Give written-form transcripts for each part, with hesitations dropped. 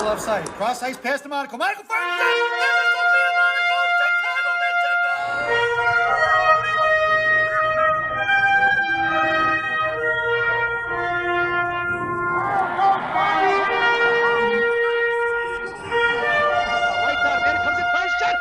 the left side. Cross ice pass to Monaco. Monaco fires it. Chicago, Right down, man. It comes in first shot.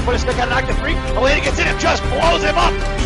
Put a stick on knock to three. Elena gets in and just blows him up.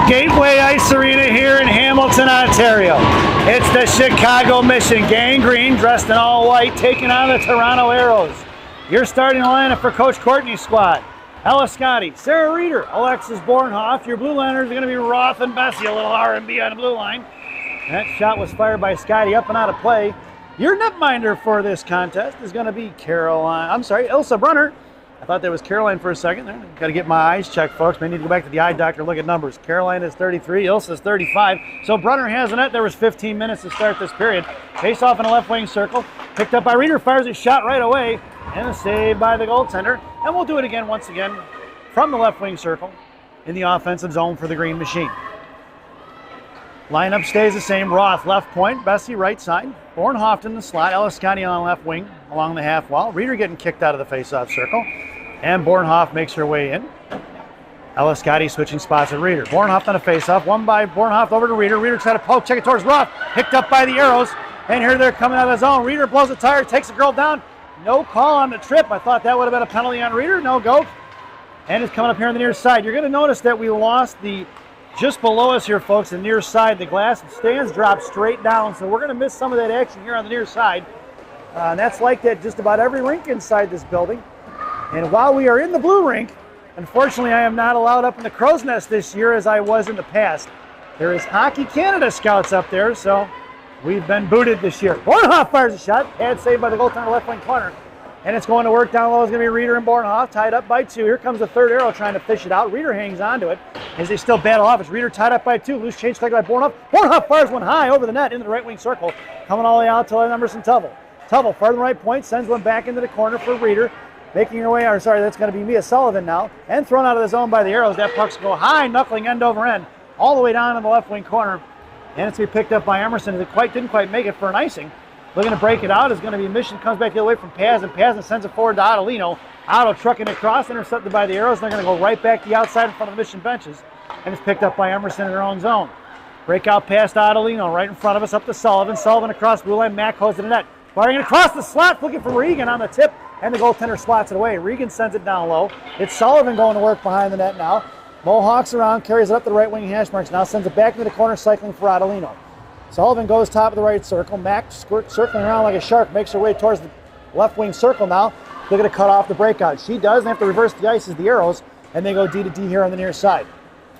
Gateway Ice Arena here in Hamilton, Ontario. It's the Chicago, Michigan Nation, Gang Green, dressed in all white, taking on the Toronto Aeros. Your starting lineup for Coach Courtney's squad: Ella Scotty, Sarah Reeder, Alexis Bornhoff. Your blue liners are going to be Roth and Bessie, a little R&B on the blue line. That shot was fired by Scotty, up and out of play. Your netminder for this contest is going to be Ilsa Brunner. I thought that was Caroline for a second there. Got to get my eyes checked, folks. May need to go back to the eye doctor and look at numbers. Caroline is 33, Ilsa is 35. So Brunner has the net. There was 15 minutes to start this period. Face off in a left wing circle. Picked up by Reeder, fires a shot right away. And a save by the goaltender. And we'll do it again, once again, from the left wing circle in the offensive zone for the Green Machine. Lineup stays the same. Roth, left point. Bessie, right side. Bornhoff in the slot. Ella Scotty on the left wing along the half wall. Reeder getting kicked out of the face-off circle. And Bornhoff makes her way in. Ella Scotty switching spots with Reeder. Bornhoff on a face-off. One by Bornhoff over to Reeder. Reeder tries to poke, check it towards Roth. Picked up by the Aeros. And here they're coming out of the zone. Reeder blows a tire, takes the girl down. No call on the trip. I thought that would have been a penalty on Reeder. No go. And it's coming up here on the near side. You're going to notice that we lost the, just below us here, folks, the near side. The glass stands drop straight down. So we're going to miss some of that action here on the near side. And that's like that just about every rink inside this building. And while we are in the blue rink, unfortunately, I am not allowed up in the crow's nest this year as I was in the past. There is Hockey Canada scouts up there, so we've been booted this year. Bornhoff fires a shot. Bad save by the goaltender left wing corner. And it's going to work down low. It's going to be Reeder and Bornhoff tied up by 2. Here comes the third arrow trying to fish it out. Reeder hangs on to it as they still battle off. It's Reeder tied up by 2. Loose change collected by Bornhoff. Bornhoff fires one high over the net into the right wing circle. Coming all the way out to Emerson Tubble. Tubble, far to the right point, sends one back into the corner for Reeder. Making her way, that's going to be Mia Sullivan now. And thrown out of the zone by the Aeros. That puck's go high, knuckling end over end, all the way down in the left wing corner. And it's to be picked up by Emerson. It didn't quite make it for an icing. Looking to break it out is going to be Mission. Comes back the other way from Paz, and Paz sends it forward to Adelino. Otto trucking across, intercepted by the Aeros. They're going to go right back to the outside in front of the Mission benches. And it's picked up by Emerson in their own zone. Breakout past Adelino, right in front of us, up to Sullivan. Sullivan across blue line. Mack holds it in the net. Firing it across the slot, looking for Regan on the tip. And the goaltender slots it away. Regan sends it down low. It's Sullivan going to work behind the net now. Mohawks around, carries it up the right wing hash marks. Now sends it back into the corner, cycling for Adelino. Sullivan goes top of the right circle. Mack circling around like a shark, makes her way towards the left wing circle now. Looking to cut off the breakout. She does, and they have to reverse the ice as the Aeros, and they go D to D here on the near side.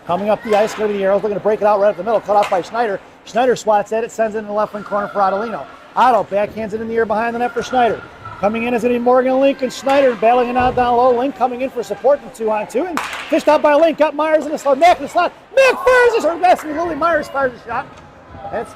Coming up the ice, going to be the Aeros, looking to break it out right up the middle. Cut off by Schneider. Schneider swats at it, sends it in the left wing corner for Adelino. Otto backhands it in the air behind the net for Schneider. Coming in is going to be Morgan Link and Schneider battling it out down low. Link coming in for support in 2-on-2 and fished out by Link. Got Myers in the slot. Mack in the slot. Mack fires it. Or that's Lily Myers fires a shot. That's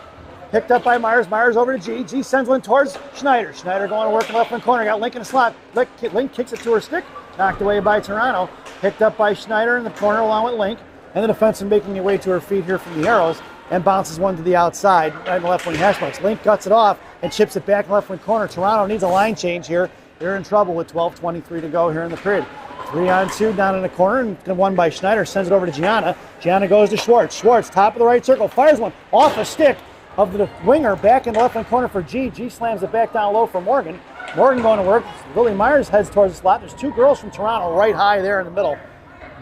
picked up by Myers. Myers over to G. G sends one towards Schneider. Schneider going to work in the left wing corner. Got Link in the slot. Link kicks it to her stick. Knocked away by Toronto. Picked up by Schneider in the corner along with Link. And the defenseman making her way to her feet here from the Aeros and bounces one to the outside right in the left wing hash marks. Link cuts it off and chips it back in the left wing corner. Toronto needs a line change here. They're in trouble with 12:23 to go here in the period. 3-on-2 down in the corner, and one by Schneider sends it over to Gianna. Gianna goes to Schwartz. Schwartz, top of the right circle, fires one off a stick of the winger back in the left wing corner for G. G slams it back down low for Morgan. Morgan going to work. Lily Myers heads towards the slot. There's 2 girls from Toronto right high there in the middle,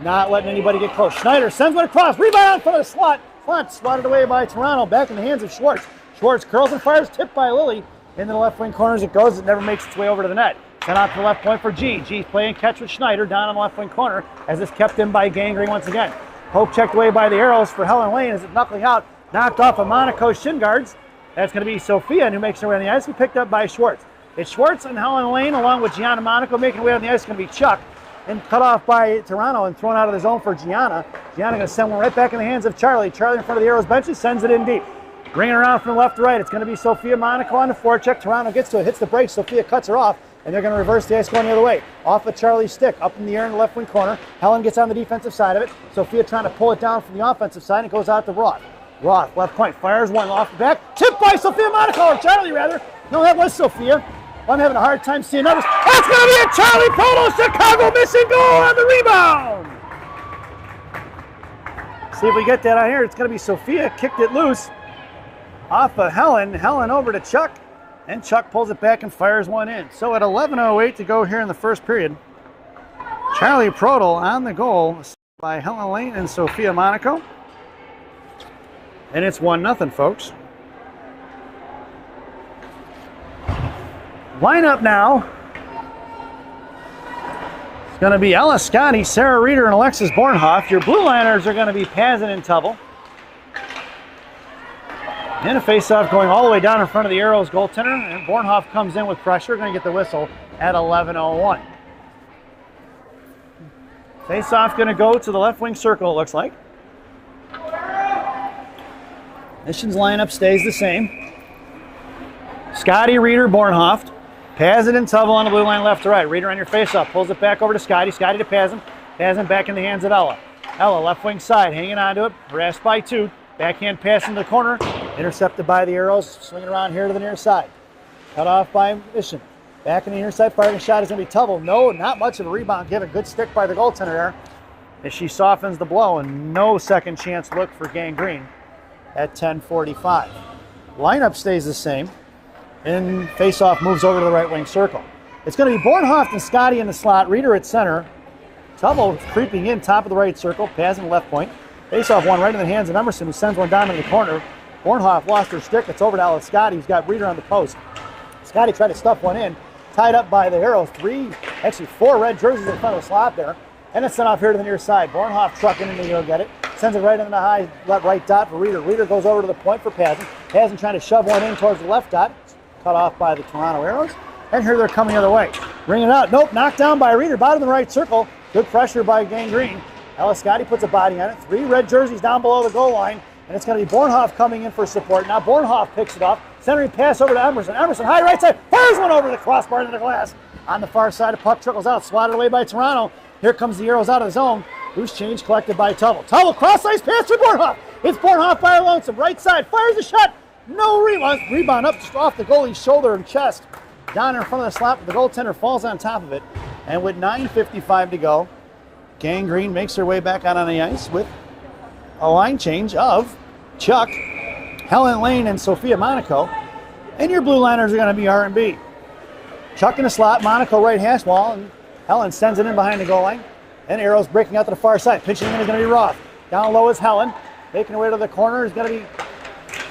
not letting anybody get close. Schneider sends one across. Rebound in front of the slot. Slot swatted away by Toronto. Back in the hands of Schwartz. Schwartz curls and fires, tipped by Lily. Into the left wing corner as it goes. It never makes its way over to the net. Sent out to the left point for G. G's playing catch with Schneider down on the left wing corner as it's kept in by Gang Green once again. Hope checked away by the Aeros for Helen Lane as it knuckling out. Knocked off of Monaco's shin guards. That's going to be Sophia, who makes her way on the ice and picked up by Schwartz. It's Schwartz and Helen Lane along with Gianna Monaco making her way on the ice. It's going to be Chuck. And cut off by Toronto and thrown out of the zone for Gianna. Gianna going to send one right back in the hands of Charlie. Charlie in front of the Aeros benches, sends it in deep. Bringing around from left to right. It's going to be Sophia Monaco on the forecheck. Toronto gets to it, hits the brakes. Sophia cuts her off, and they're going to reverse the ice going the other way. Off of Charlie's stick, up in the air in the left wing corner. Helen gets on the defensive side of it. Sophia trying to pull it down from the offensive side, and it goes out to Roth. Roth, left point, fires one off the back. Tipped by Sophia Monaco, or Charlie rather. No, that was Sophia. I'm having a hard time seeing others. That's going to be a Charlie Proto Chicago missing goal on the rebound. See if we get that on here. It's going to be Sophia. Kicked it loose off of Helen. Helen over to Chuck. And Chuck pulls it back and fires one in. So at 11:08 to go here in the first period, Charlie Proto on the goal by Helen Lane and Sophia Monaco. And it's 1-0, folks. Lineup now. It's going to be Ella Scotty, Sarah Reeder, and Alexis Bornhoff. Your blue liners are going to be Pazin and Tubble. And a face-off going all the way down in front of the Aeros goaltender. And Bornhoff comes in with pressure. Going to get the whistle at 11:01. Face-off going to go to the left wing circle, it looks like. Mission's lineup stays the same. Scotty, Reeder, Bornhoff. Pazin and Tubble on the blue line left to right. Reeder on your face-off. Pulls it back over to Scotty. Scotty to Pazin. Pazin back in the hands of Ella. Ella, left wing side, hanging on to it. Harassed by two. Backhand pass into the corner. Intercepted by the Aeros. Swinging around here to the near side. Cut off by Mission. Back in the near side. Firing shot is going to be Tubble. No, not much of a rebound given. Good stick by the goaltender there as she softens the blow. And no second chance look for Gangrene at 10:45. Lineup stays the same. And face-off moves over to the right wing circle. It's going to be Bornhoff and Scotty in the slot. Reeder at center. Tubble creeping in top of the right circle. Passing left point. Face-off one right in the hands of Emerson, who sends one down in the corner. Bornhoff lost her stick. It's over to Alex Scotty, who's got Reeder on the post. Scotty tried to stuff one in. Tied up by the Aeros. Four red jerseys in front of the slot there. And it's sent off here to the near side. Bornhoff trucking in to go get it. Sends it right into the high left right dot for Reeder. Reeder goes over to the point for Pazin. Pazin trying to shove one in towards the left dot. Cut off by the Toronto Aeros. And here they're coming the other way. Ring it out. Nope, knocked down by Reeder. Bottom of the right circle. Good pressure by Gangrene. Ella Scotty puts a body on it. Three red jerseys down below the goal line. And it's going to be Bornhoff coming in for support. Now Bornhoff picks it up. Centering pass over to Emerson. Emerson, high right side. Fires one over the crossbar into the glass. On the far side, the puck trickles out. Swatted away by Toronto. Here comes the Aeros out of the zone. Loose change collected by Tubble. Tubble, cross-ice pass to Bornhoff. It's Bornhoff by lonesome. Right side, fires a shot. No rebound. Rebound up just off the goalie's shoulder and chest. Down in front of the slot, the goaltender falls on top of it. And with 9:55 to go, Gangrene makes her way back out on the ice with a line change of Chuck, Helen Lane, and Sophia Monaco. And your blue liners are going to be R&B. Chuck in the slot, Monaco right hash wall, and Helen sends it in behind the goal line. And Aeros breaking out to the far side. Pitching in is going to be Roth. Down low is Helen. Making her way to the corner is going to be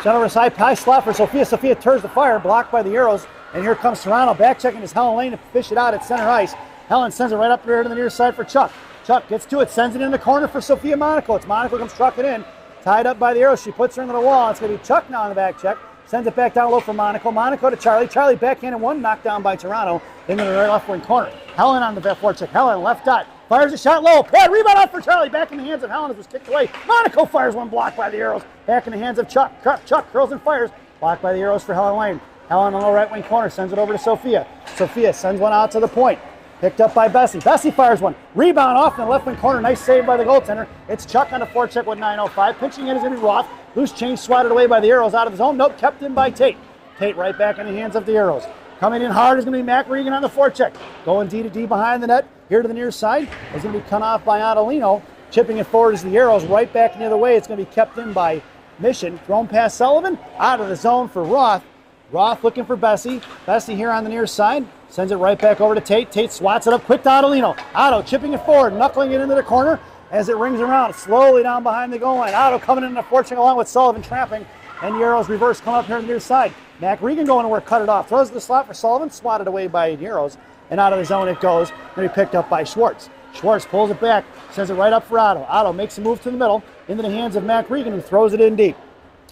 sent over side. High slot for Sophia. Sophia turns the fire, blocked by the Aeros. And here comes Toronto. Back checking is Helen Lane to fish it out at center ice. Helen sends it right up there to the near side for Chuck. Chuck gets to it, sends it in the corner for Sophia Monaco. It's Monaco comes trucking in. Tied up by the Aeros. She puts her into the wall. It's going to be Chuck now on the back check. Sends it back down low for Monaco. Monaco to Charlie. Charlie backhanded one, knocked down by Toronto into the right left wing corner. Helen on the back forecheck. Helen left dot. Fires a shot low. Pad rebound out for Charlie. Back in the hands of Helen as it was kicked away. Monaco fires one blocked by the Aeros. Back in the hands of Chuck. Chuck curls and fires. Blocked by the Aeros for Helen Lane. Helen on the right wing corner sends it over to Sophia. Sophia sends one out to the point. Picked up by Bessie. Bessie fires one. Rebound off in the left wing corner. Nice save by the goaltender. It's Chuck on the forecheck with 9:05. Pitching in is going to be Roth. Loose change swatted away by the Aeros out of the zone. Nope, kept in by Tate. Tate right back in the hands of the Aeros. Coming in hard is going to be Mac Regan on the forecheck. Going D to D behind the net. Here to the near side. It's going to be cut off by Adelino. Chipping it forward is the Aeros. Right back the other way. It's going to be kept in by Mission. Thrown past Sullivan. Out of the zone for Roth. Roth looking for Bessie. Bessie here on the near side. Sends it right back over to Tate. Tate swats it up quick to Adelino. Otto chipping it forward. Knuckling it into the corner as it rings around. Slowly down behind the goal line. Otto coming in the forecheck along with Sullivan trapping. And the Aeros reverse come up here on the near side. Mac Regan going to work, cut it off. Throws the slot for Sullivan, swatted away by the Aeros. And out of the zone it goes. Going to be picked up by Schwartz. Schwartz pulls it back, sends it right up for Otto. Otto makes a move to the middle, into the hands of Mac Regan, who throws it in deep.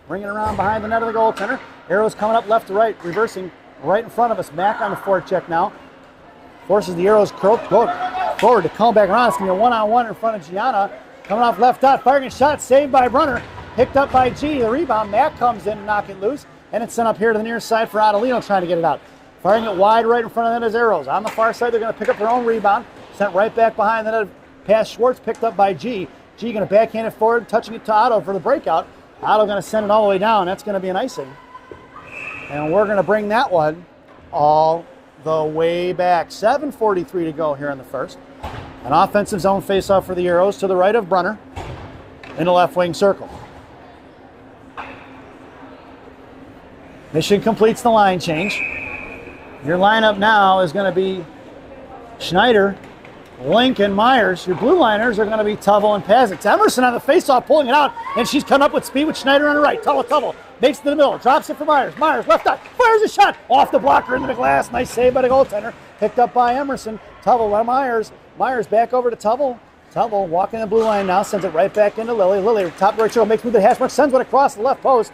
Bringing it around behind the net of the goaltender. Aeros coming up left to right, reversing right in front of us. Mac on the forecheck now. Forces the Aeros go forward to come back around. It's going to be a one-on-one in front of Gianna. Coming off left dot, firing a shot, saved by Brunner. Picked up by G. The rebound, Mac comes in and knock it loose. And it's sent up here to the near side for Adelino trying to get it out. Firing it wide right in front of the net is Aeros. On the far side, they're going to pick up their own rebound. Sent right back behind the net past Schwartz, picked up by G. G going to backhand it forward, touching it to Otto for the breakout. Otto going to send it all the way down. That's going to be an icing. And we're going to bring that one all the way back. 7:43 to go here in the first. An offensive zone faceoff for the Aeros to the right of Brunner in the left wing circle. Mission completes the line change. Your lineup now is going to be Schneider, Link and Myers. Your blue liners are going to be Tubble and Paz. It's Emerson on the faceoff pulling it out, and she's coming up with speed with Schneider on the right. Tubble makes it to the middle, drops it for Myers. Myers left eye, fires a shot off the blocker into the glass. Nice save by the goaltender. Picked up by Emerson. Tubble by Myers. Myers back over to Tubble. Tubble walking the blue line now, sends it right back into Lily. Lily, top right circle, makes move to the hash mark, sends one across the left post,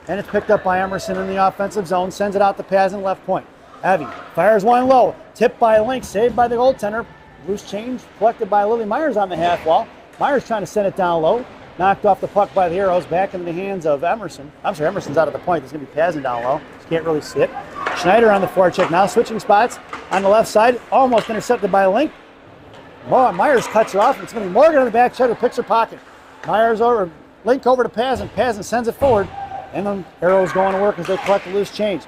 and it's picked up by Emerson in the offensive zone, sends it out to Paz in left point. Evie fires one low, tipped by Link, saved by the goaltender. Loose change collected by Lily Myers on the half wall. Myers trying to send it down low, knocked off the puck by the Aeros, back into the hands of Emerson. I'm sorry, Emerson's out of the point. There's going to be Pazin down low. You can't really see it. Schneider on the forecheck now, switching spots on the left side, almost intercepted by Link. Myers cuts her off. It's going to be Morgan on the back check who picks her pocket. Myers over, Link over to Pazin. Pazin sends it forward, and then Aeros going to work as they collect the loose change.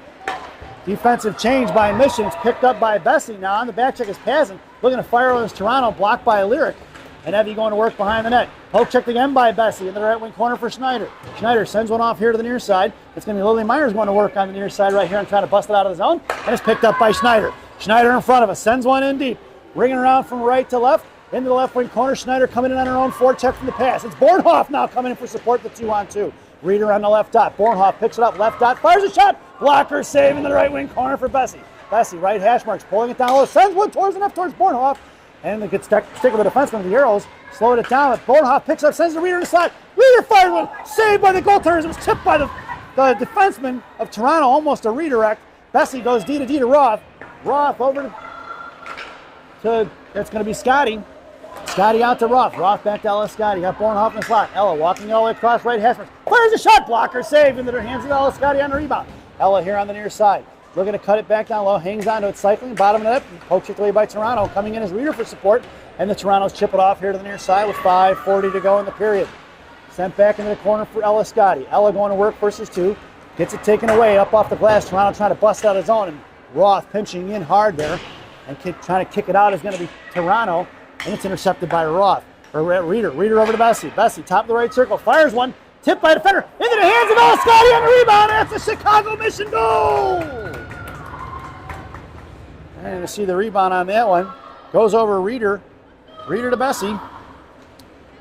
Defensive change by Mission. It's picked up by Bessie. Now on the back check is Pazin. Looking to fire on his Toronto, blocked by Lyric. And Evie going to work behind the net. Poke checked again by Bessie in the right wing corner for Schneider. Schneider sends one off here to the near side. It's going to be Lily Myers going to work on the near side right here and trying to bust it out of the zone. And it's picked up by Schneider. Schneider in front of us, sends one in deep. Ringing around from right to left. Into the left wing corner. Schneider coming in on her own forecheck from the pass. It's Bornhoff now coming in for support, the 2-on-2. Reader on the left dot. Bornhoff picks it up, left dot, fires a shot. Blocker save in the right wing corner for Bessie. Bessie, right hash marks, pulling it down low, sends one towards Bornhoff. And the good stick of the defenseman of the Aeros, slowed it down. But Bornhoff picks up, sends the Reader in the slot. Reader fired one, saved by the goaltenders. It was tipped by the defenseman of Toronto, almost a redirect. Bessie goes D to Roth. Roth over to it's going to be Scotty. Scotty out to Roth. Roth back to Ella Scotty. Got Bornhoff in the slot. Ella walking all the way across right hash marks. Fires a shot. Blocker save into the hands of Ella Scotty on the rebound. Ella here on the near side. Looking to cut it back down low. Hangs on to it cycling. Bottom of the net. Pokes it away by Toronto. Coming in as Reader for support. And the Toronto's chip it off here to the near side with 5:40 to go in the period. Sent back into the corner for Ella Scotty. Ella going to work versus 2. Gets it taken away up off the glass. Toronto trying to bust out his own. And Roth pinching in hard there. And trying to kick it out is going to be Toronto. And it's intercepted by Roth. Or Reader. Reader over to Bessie. Bessie, top of the right circle. Fires one. Tipped by a defender. Into the hands of Ella Scotty on the rebound. And it's a Chicago Mission goal. And to see the rebound on that one. Goes over Reader. Reader to Bessie.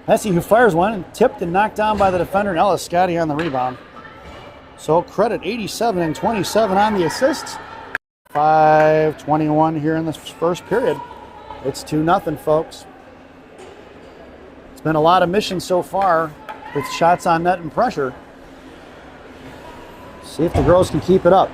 Bessie who fires one and tipped and knocked down by the defender. And Ella Scotty on the rebound. So credit 87 and 27 on the assists. 5:21 here in this first period. It's 2-0, folks. It's been a lot of missions so far with shots on net and pressure. See if the girls can keep it up.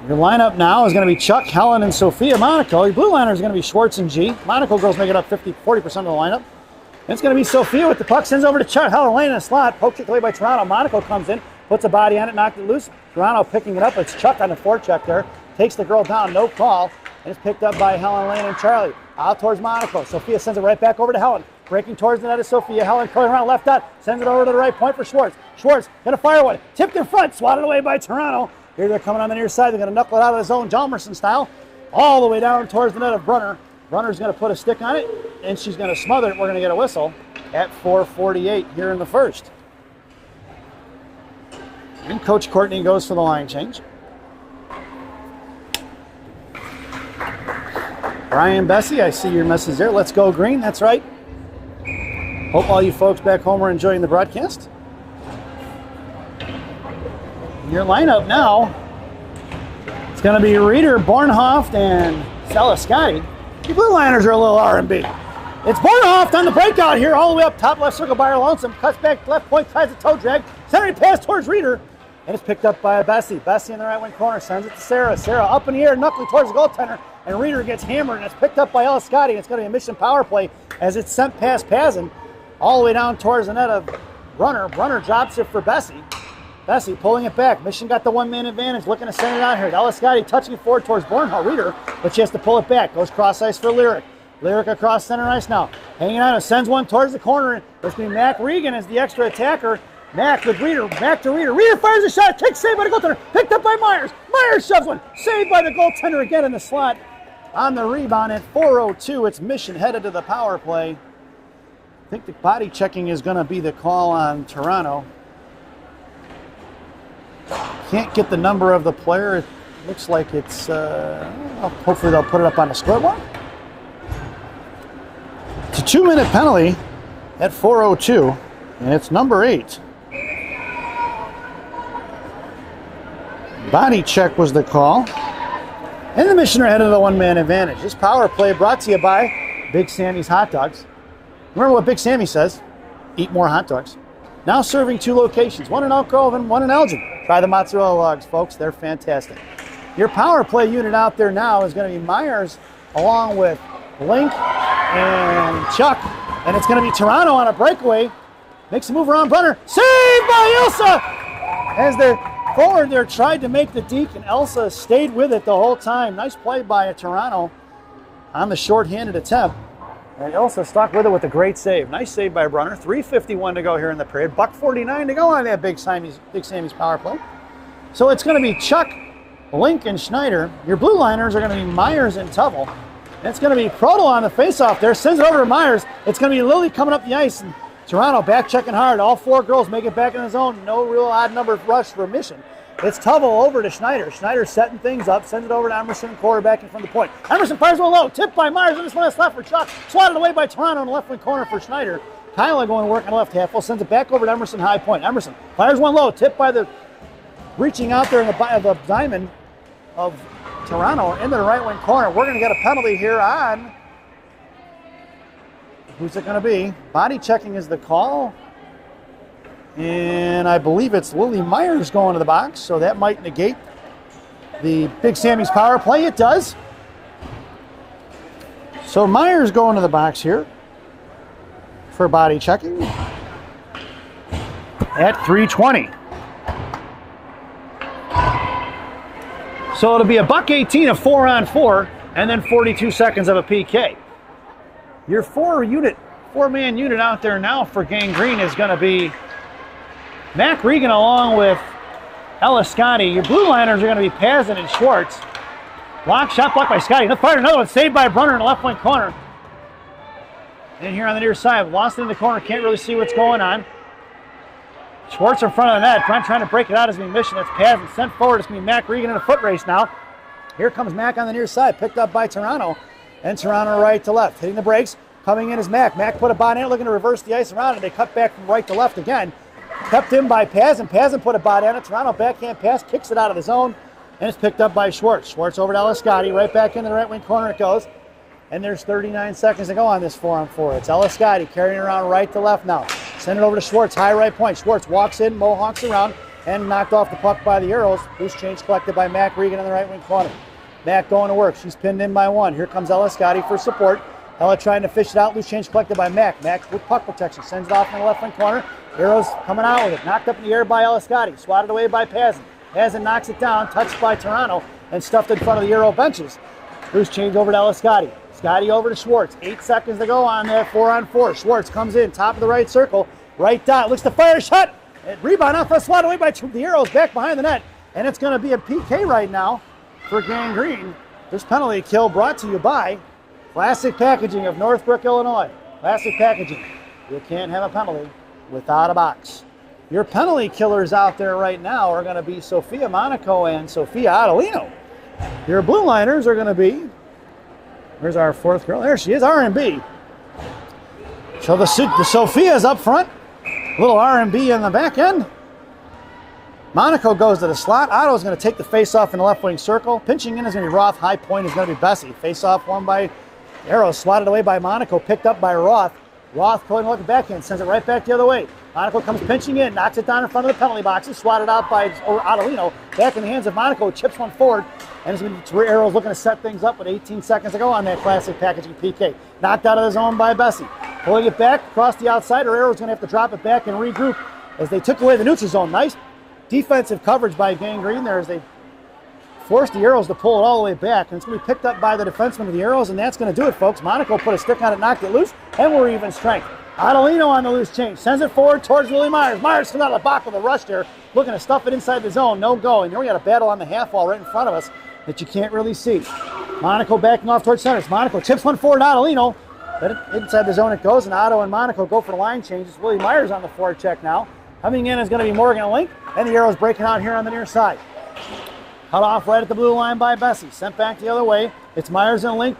Your lineup now is going to be Chuck, Helen, and Sophia Monaco. Your blue liner is going to be Schwartz and G. Monaco girls make it up 40% of the lineup. And it's going to be Sophia with the puck. Sends over to Chuck. Helen Lane in the slot. Poked away by Toronto. Monaco comes in, puts a body on it, knocked it loose. Toronto picking it up. It's Chuck on the forecheck there. Takes the girl down, no call. And it's picked up by Helen Lane and Charlie. Out towards Monaco. Sophia sends it right back over to Helen. Breaking towards the net is Sophia. Helen curling around left dot. Sends it over to the right point for Schwartz. Schwartz going to fire one. Tipped in front. Swatted away by Toronto. Here they're coming on the near side. They're going to knuckle it out of the zone, Jalmerson style. All the way down towards the net of Brunner. Brunner's going to put a stick on it. And she's going to smother it. We're going to get a whistle at 4:48 here in the first. And Coach Courtney goes for the line change. Brian Bessie, I see your message there. Let's go green. That's right. Hope all you folks back home are enjoying the broadcast. Your lineup now, it's going to be Reader, Bornhoff, and Ella Scotty. The blue liners are a little R&B. It's Bornhoff on the breakout here, all the way up top left circle by her lonesome. Cuts back left point, tries a toe drag. Centering pass towards Reader. And it's picked up by Bessie. Bessie in the right wing corner sends it to Sarah. Sarah up in the air, knuckling towards the goaltender. And Reader gets hammered, and it's picked up by Ella Scotty. It's going to be a mission power play as it's sent past Pazin all the way down towards the net of Brunner. Brunner drops it for Bessie. Bessie pulling it back. Mission got the one-man advantage, looking to send it out here. Ella Scotty touching it forward towards Bornhoff. Reader, but she has to pull it back. Goes cross ice for Lyric. Lyric across center ice now. Hanging on, sends one towards the corner. There's going to be Mac Regan as the extra attacker. Mac with Reader, back to Reader. Reader fires a shot, takes saved by the goaltender, picked up by Myers. Myers shoves one, saved by the goaltender again in the slot. On the rebound at 4:02, it's Mission headed to the power play. I think the body checking is going to be the call on Toronto. Can't get the number of the player. It looks like it's, hopefully they'll put it up on the scoreboard. 2-minute penalty at 4:02, and it's number 8. Body check was the call. And the Missioner headed to the one-man advantage. This power play brought to you by Big Sammy's Hot Dogs. Remember what Big Sammy says, eat more hot dogs. Now serving 2 locations, one in Elk Grove and one in Elgin. Try the mozzarella logs, folks. They're fantastic. Your power play unit out there now is going to be Myers along with Link and Chuck. And it's going to be Toronto on a breakaway. Makes a move around Brunner. Saved by Elsa! As the forward there tried to make the deke, and Elsa stayed with it the whole time. Nice play by Toronto on the short-handed attempt. And Elsa stuck with it with a great save. Nice save by Brunner. 3:51 to go here in the period. $1.49 to go on that Big Sammy's power play. So it's going to be Chuck, Link, and Schneider. Your blue liners are going to be Myers and Tubble. And it's going to be Proto on the faceoff there. Sends it over to Myers. It's going to be Lilly coming up the ice. And Toronto back checking hard. All 4 girls make it back in the zone. No real odd number rush for Mission. It's Tubble over to Schneider. Schneider setting things up. Sends it over to Emerson, quarterbacking from the point. Emerson fires one low. Tipped by Myers. And this one is left for Chuck. Swatted away by Toronto in the left wing corner for Schneider. Kyla going to work on the left half. Sends it back over to Emerson, high point. Emerson fires one low. Tipped by the reaching out there in the diamond of Toronto into the right wing corner. We're going to get a penalty here on... Who's it going to be? Body checking is the call. And I believe it's Lily Myers going to the box, so that might negate the Big Sammy's power play. It does. So Myers going to the box here for body checking at 3:20. So it'll be a $1.18 of 4-on-4 and then 42 seconds of a PK. Your 4-man unit out there now for Gang Green is going to be Mac Regan along with Ella Scotty. Your blue liners are going to be Pazin and Schwartz. Shot blocked by Scotty. Fired another one, saved by Brunner in the left wing corner. And here on the near side, lost it in the corner, can't really see what's going on. Schwartz in front of the net, trying to break it out as being Mission. That's Pazin sent forward. It's going to be Mac Regan in a foot race now. Here comes Mac on the near side, picked up by Toronto. And Toronto right to left. Hitting the brakes, coming in is Mac. Mac put a body in it, looking to reverse the ice around it. They cut back from right to left again. Kept in by Pazin. Pazin put a body on it. Toronto backhand pass, kicks it out of the zone. And it's picked up by Schwartz. Schwartz over to Ella Scotty. Right back into the right wing corner it goes. And there's 39 seconds to go on this 4-on-4. It's Ella Scotty carrying around right to left now. Send it over to Schwartz, high right point. Schwartz walks in, mohawks around, and knocked off the puck by the Aeros. Loose change collected by Mac Regan in the right wing corner. Mac going to work. She's pinned in by 1. Here comes Ella Scotty for support. Ella trying to fish it out. Loose change collected by Mac. Mac with puck protection. Sends it off in the left wing corner. Aeros coming out with it. Knocked up in the air by Ella Scotty. Swatted away by Pazin. Pazin knocks it down. Touched by Toronto and stuffed in front of the Aero benches. Loose change over to Ella Scotty. Scotty over to Schwartz. 8 seconds to go on that 4-on-4. Schwartz comes in. Top of the right circle. Right dot. Looks to fire a shot. And rebound off a swat away by the Aeros back behind the net. And it's going to be a PK right now for Gang Green. This penalty kill brought to you by Classic Packaging of Northbrook, Illinois. Classic Packaging. You can't have a penalty without a box. Your penalty killers out there right now are going to be Sophia Monaco and Sophia Adelino. Your blue liners are going to be, where's our 4th girl? There she is, R&B. So the Sophia's up front. A little R&B in the back end. Monaco goes to the slot. Otto's going to take the face-off in the left wing circle. Pinching in is going to be Roth. High point is going to be Bessie. Face-off won by Aeros. Swatted away by Monaco. Picked up by Roth. Roth going to look backhand. Sends it right back the other way. Monaco comes pinching in. Knocks it down in front of the penalty boxes. Swatted out by Adelino. Back in the hands of Monaco. Chips one forward. And it's going to be Aeros looking to set things up with 18 seconds to go on that Classic Packaging PK. Knocked out of the zone by Bessie. Pulling it back across the outside. Or Aeros going to have to drop it back and regroup as they took away the neutral zone. Nice defensive coverage by Gang Green there as they forced the Aeros to pull it all the way back. And it's going to be picked up by the defenseman of the Aeros, and that's going to do it, folks. Monaco put a stick on it, knocked it loose, and we're even strength. Adelino on the loose change. Sends it forward towards Lily Myers. Myers comes out of the box with a rush there, looking to stuff it inside the zone. No go. And then we got a battle on the half wall right in front of us that you can't really see. Monaco backing off towards center. Monaco chips one forward to Adelino. But inside the zone it goes, and Otto and Monaco go for the line changes. Lily Myers on the forecheck now. Coming in is going to be Morgan and Link, and the Aeros breaking out here on the near side. Cut off right at the blue line by Bessie. Sent back the other way. It's Myers and Link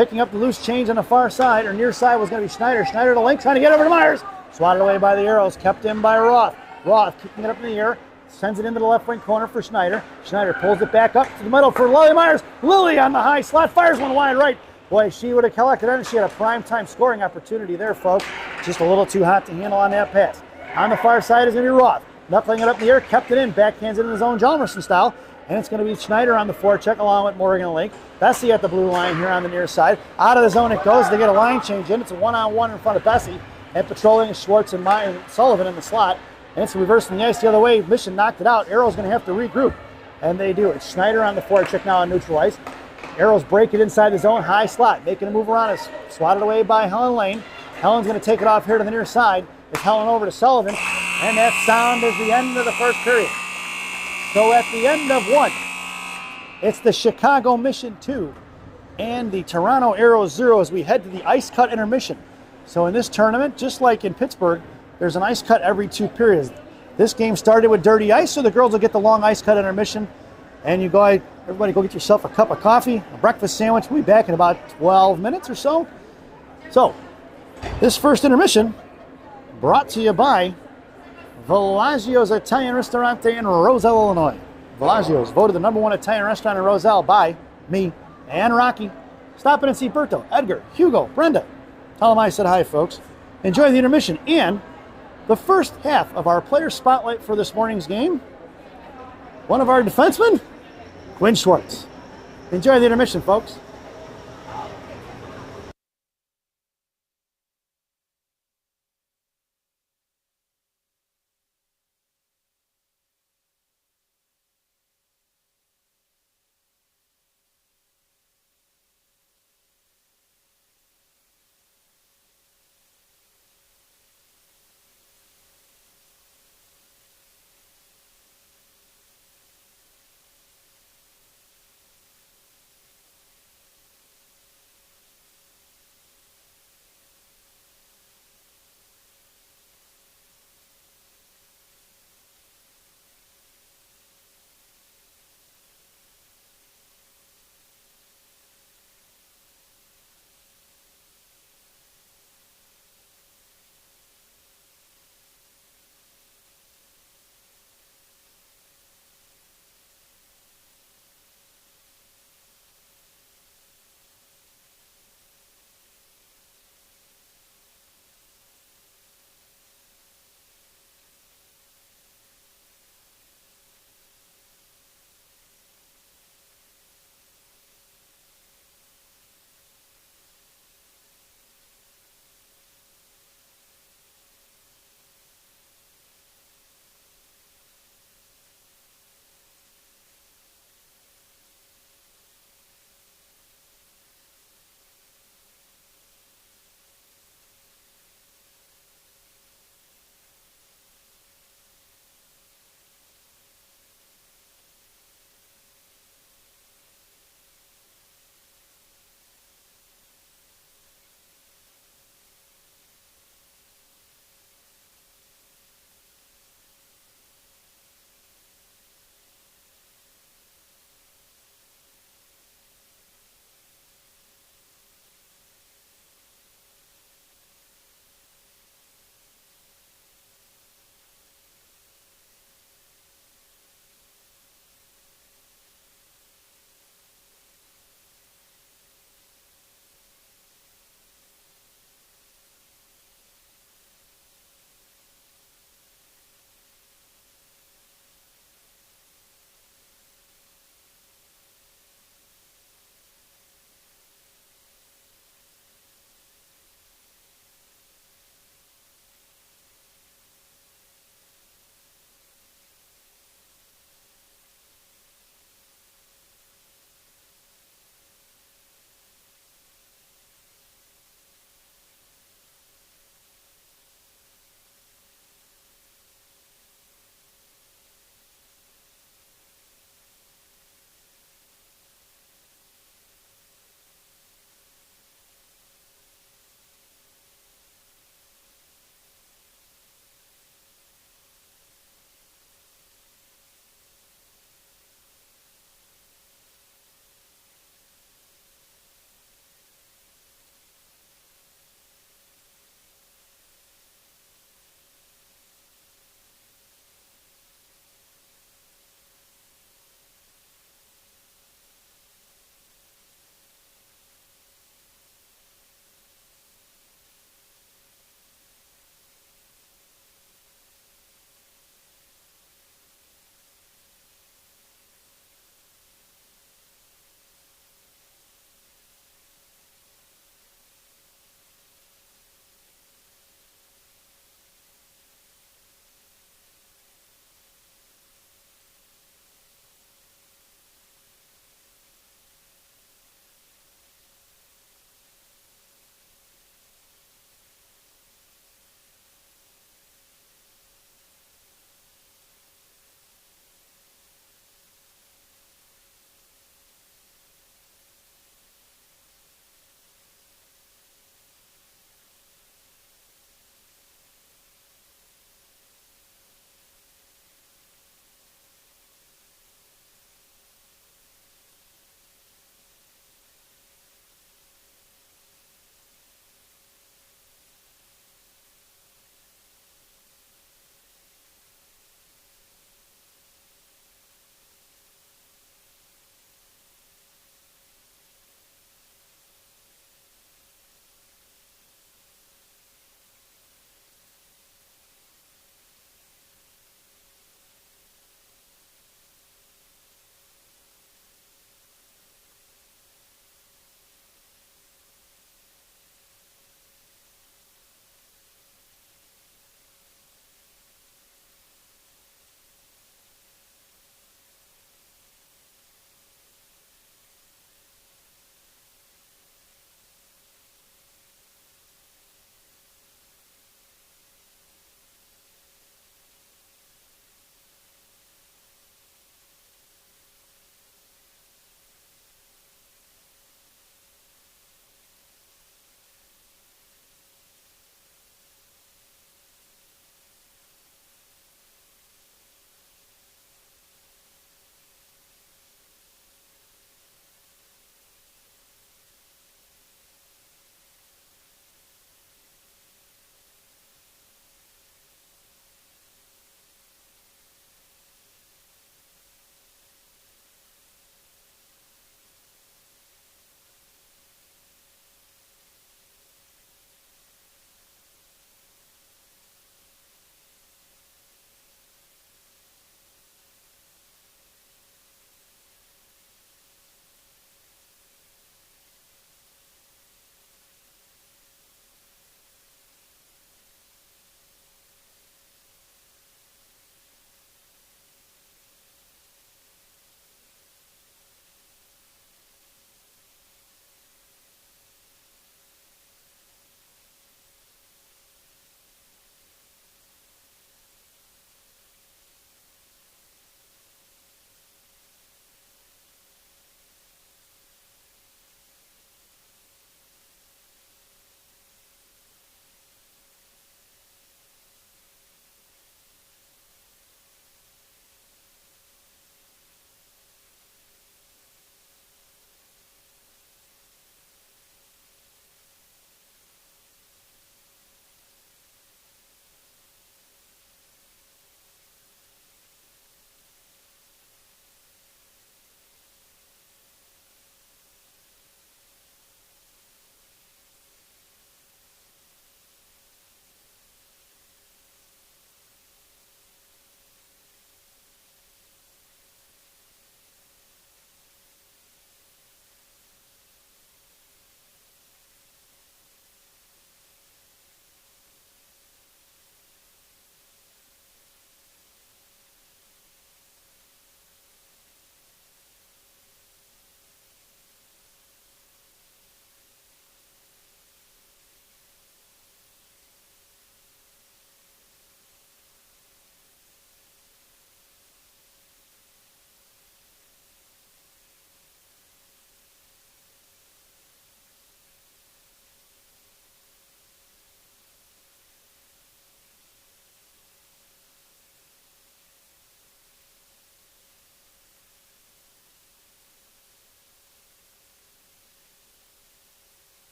Picking up the loose change on the far side, or near side, was going to be Schneider. Schneider to Link, trying to get over to Myers. Swatted away by the Aeros, kept in by Roth. Roth kicking it up in the air, sends it into the left wing corner for Schneider. Schneider pulls it back up to the middle for Lily Myers. Lily on the high slot, fires one wide right. Boy, she would have collected it, and she had a prime time scoring opportunity there, folks. Just a little too hot to handle on that pass. On the far side is going to be Roth. Knuckling it up in the air, kept it in, backhands it in his own Jalmerson style. And it's going to be Schneider on the forecheck along with Morgan and Link. Bessie at the blue line here on the near side. Out of the zone it goes. They get a line change in. It's a one-on-one in front of Bessie. And patrolling is Schwartz and Sullivan in the slot. And it's reversing the ice the other way. Mission knocked it out. Aeros going to have to regroup. And they do it. Schneider on the forecheck now on neutral ice. Aeros break it inside the zone. High slot. Making a move around. It's swatted away by Helen Lane. Helen's going to take it off here to the near side. It's Helen over to Sullivan. And that sound is the end of the first period. So at the end of one, it's the Chicago Mission 2 and the Toronto Aeros 0 as we head to the ice cut intermission. So in this tournament, just like in Pittsburgh, there's an ice cut every 2 periods. This game started with dirty ice, so the girls will get the long ice cut intermission. And you go, everybody go get yourself a cup of coffee, a breakfast sandwich. We'll be back in about 12 minutes or so. So this first intermission brought to you by Villaggio's Italian Ristorante in Roselle, Illinois. Villaggio's voted the #1 Italian restaurant in Roselle by me and Rocky. Stop in and see Berto, Edgar, Hugo, Brenda. Tell them I said hi, folks. Enjoy the intermission and the first half of our player spotlight for this morning's game. One of our defensemen, Quinn Schwartz. Enjoy the intermission, folks.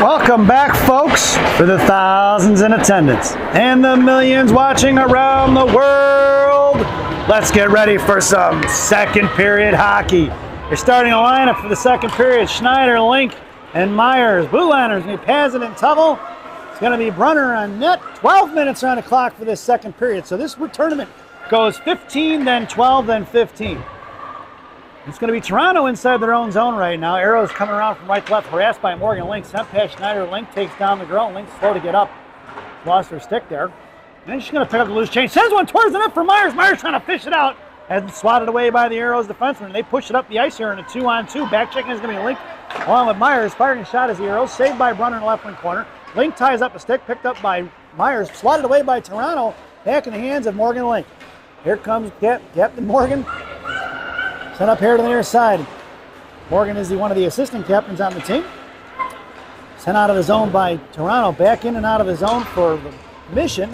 Welcome back, folks, for the thousands in attendance and the millions watching around the world. Let's get ready for some second period hockey. You're starting a lineup for the second period. Schneider, Link, and Myers. Blue liners, going to be Pazin and Tubble. It's going to be Brunner on net. 12 minutes on the clock for this second period. So this tournament goes 15, then 12, then 15. It's going to be Toronto inside their own zone right now. Aeros coming around from right to left, harassed by Morgan. Link sent past Schneider. Link takes down the girl. Link's slow to get up. Lost her stick there. And she's going to pick up the loose change. Sends one towards the net for Myers. Myers trying to fish it out. And swatted away by the Aeros defenseman. They push it up the ice here in a 2-on-2. Back checking is going to be Link along with Myers. Firing a shot as the Aeros. Saved by Brunner in the left wing corner. Link ties up a stick. Picked up by Myers. Swatted away by Toronto. Back in the hands of Morgan Link. Here comes Captain Morgan. Sent up here to the near side. Morgan is one of the assistant captains on the team. Sent out of the zone by Toronto. Back in and out of the zone for the mission.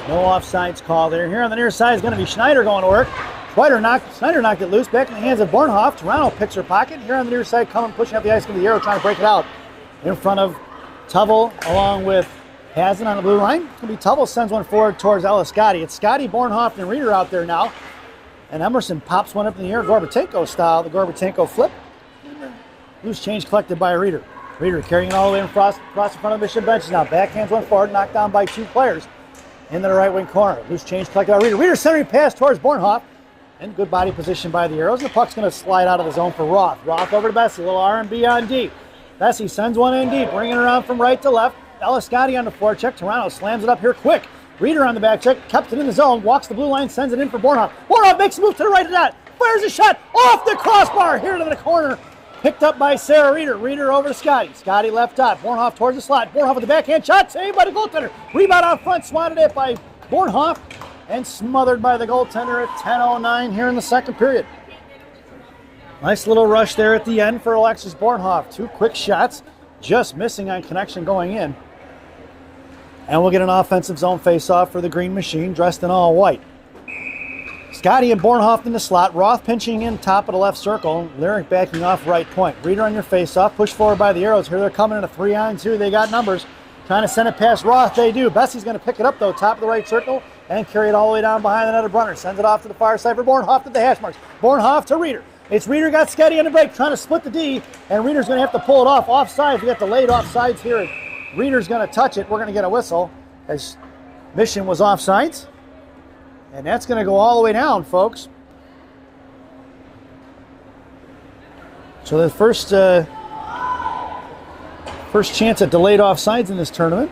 No offsides call there. Here on the near side is going to be Schneider going to work. Schneider knocked it loose. Back in the hands of Bornhoff. Toronto picks her pocket. Here on the near side, coming, pushing up the ice, going to the Aero, trying to break it out. In front of Tubble, along with Pazin on the blue line. It's going to be Tubble sends one forward towards Ellis Scotty. It's Scotty, Bornhoff, and Reeder out there now. And Emerson pops one up in the air, Gorbatenko style, the Gorbatenko flip. Loose change collected by Reeder. Reeder carrying it all the way across the front of the mission bench now. Backhands one forward, knocked down by two players into the right wing corner. Loose change collected by Reeder. Reeder centering pass towards Bornhoff. And good body position by the Aeros. The puck's going to slide out of the zone for Roth. Roth over to Bessie, a little R&B on D. Bessie sends one in deep, bringing it around from right to left. Ellis Scotty on the forecheck. Toronto slams it up here quick. Reeder on the back check, kept it in the zone, walks the blue line, sends it in for Bornhoff. Bornhoff makes a move to the right of that, fires a shot off the crossbar here to the corner. Picked up by Sarah Reeder. Reeder over to Scotty. Scotty left dot. Bornhoff towards the slot. Bornhoff with the backhand shot, saved by the goaltender. Rebound out front, swatted it by Bornhoff and smothered by the goaltender at 10:09 here in the second period. Nice little rush there at the end for Alexis Bornhoff. Two quick shots, just missing on connection going in. And we'll get an offensive zone face-off for the Green Machine, dressed in all white. Scotty and Bornhoff in the slot. Roth pinching in top of the left circle. Lyric backing off right point. Reeder on your face-off. Push forward by the Aeros. Here they're coming in a 3-on-2. They got numbers. Trying to send it past Roth. They do. Bessie's going to pick it up, though, top of the right circle, and carry it all the way down behind the net of Brunner. Sends it off to the far side for Bornhoff to the hash marks. Bornhoff to Reeder. It's Reeder got Scotty on the break, trying to split the D, and Reeder's going to have to pull it off. Offsides. We got the late offsides here. Reeder's going to touch it. We're going to get a whistle as Mission was offsides. And that's going to go all the way down, folks. So the first chance at delayed offsides in this tournament.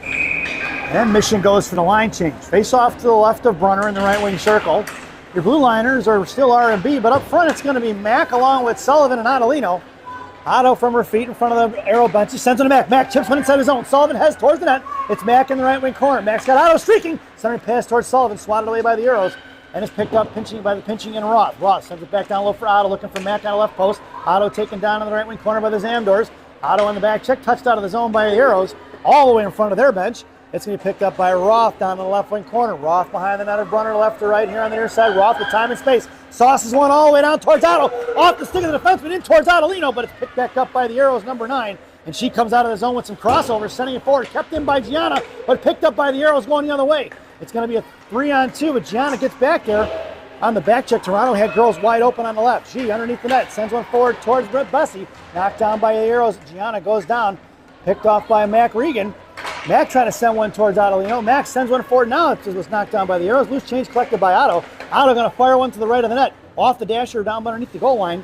And Mission goes for the line change. Face off to the left of Brunner in the right wing circle. Your blue liners are still R&B, but up front it's going to be Mack along with Sullivan and Adelino. Otto from her feet in front of the Aero bench. He sends it to Mack. Mack chips one inside his own. Sullivan heads towards the net. It's Mack in the right wing corner. Mack's got Otto streaking. Centering pass towards Sullivan. Swatted away by the Aeros. And is picked up pinching in Roth. Roth sends it back down low for Otto. Looking for Mack on the left post. Otto taken down in the right wing corner by the Zamdors. Otto on the back check. Touched out of the zone by the Aeros. All the way in front of their bench. It's going to be picked up by Roth down in the left wing corner. Roth behind the net of Brunner, left to right here on the near side. Roth with time and space. Sauces one all the way down towards Otto. Off the stick of the defenseman in towards Adelino, but it's picked back up by the Aeros, number 9. And she comes out of the zone with some crossovers, sending it forward. Kept in by Gianna, but picked up by the Aeros going the other way. It's going to be a 3-on-2, but Gianna gets back there. On the back check, Toronto had girls wide open on the left. She underneath the net, sends one forward towards Brett Bessie. Knocked down by the Aeros. Gianna goes down, picked off by Mac Regan. Mack trying to send one towards Adelino. Mack sends one forward now. It was knocked down by the Aeros. Loose change collected by Otto. Otto going to fire one to the right of the net. Off the dasher down underneath the goal line.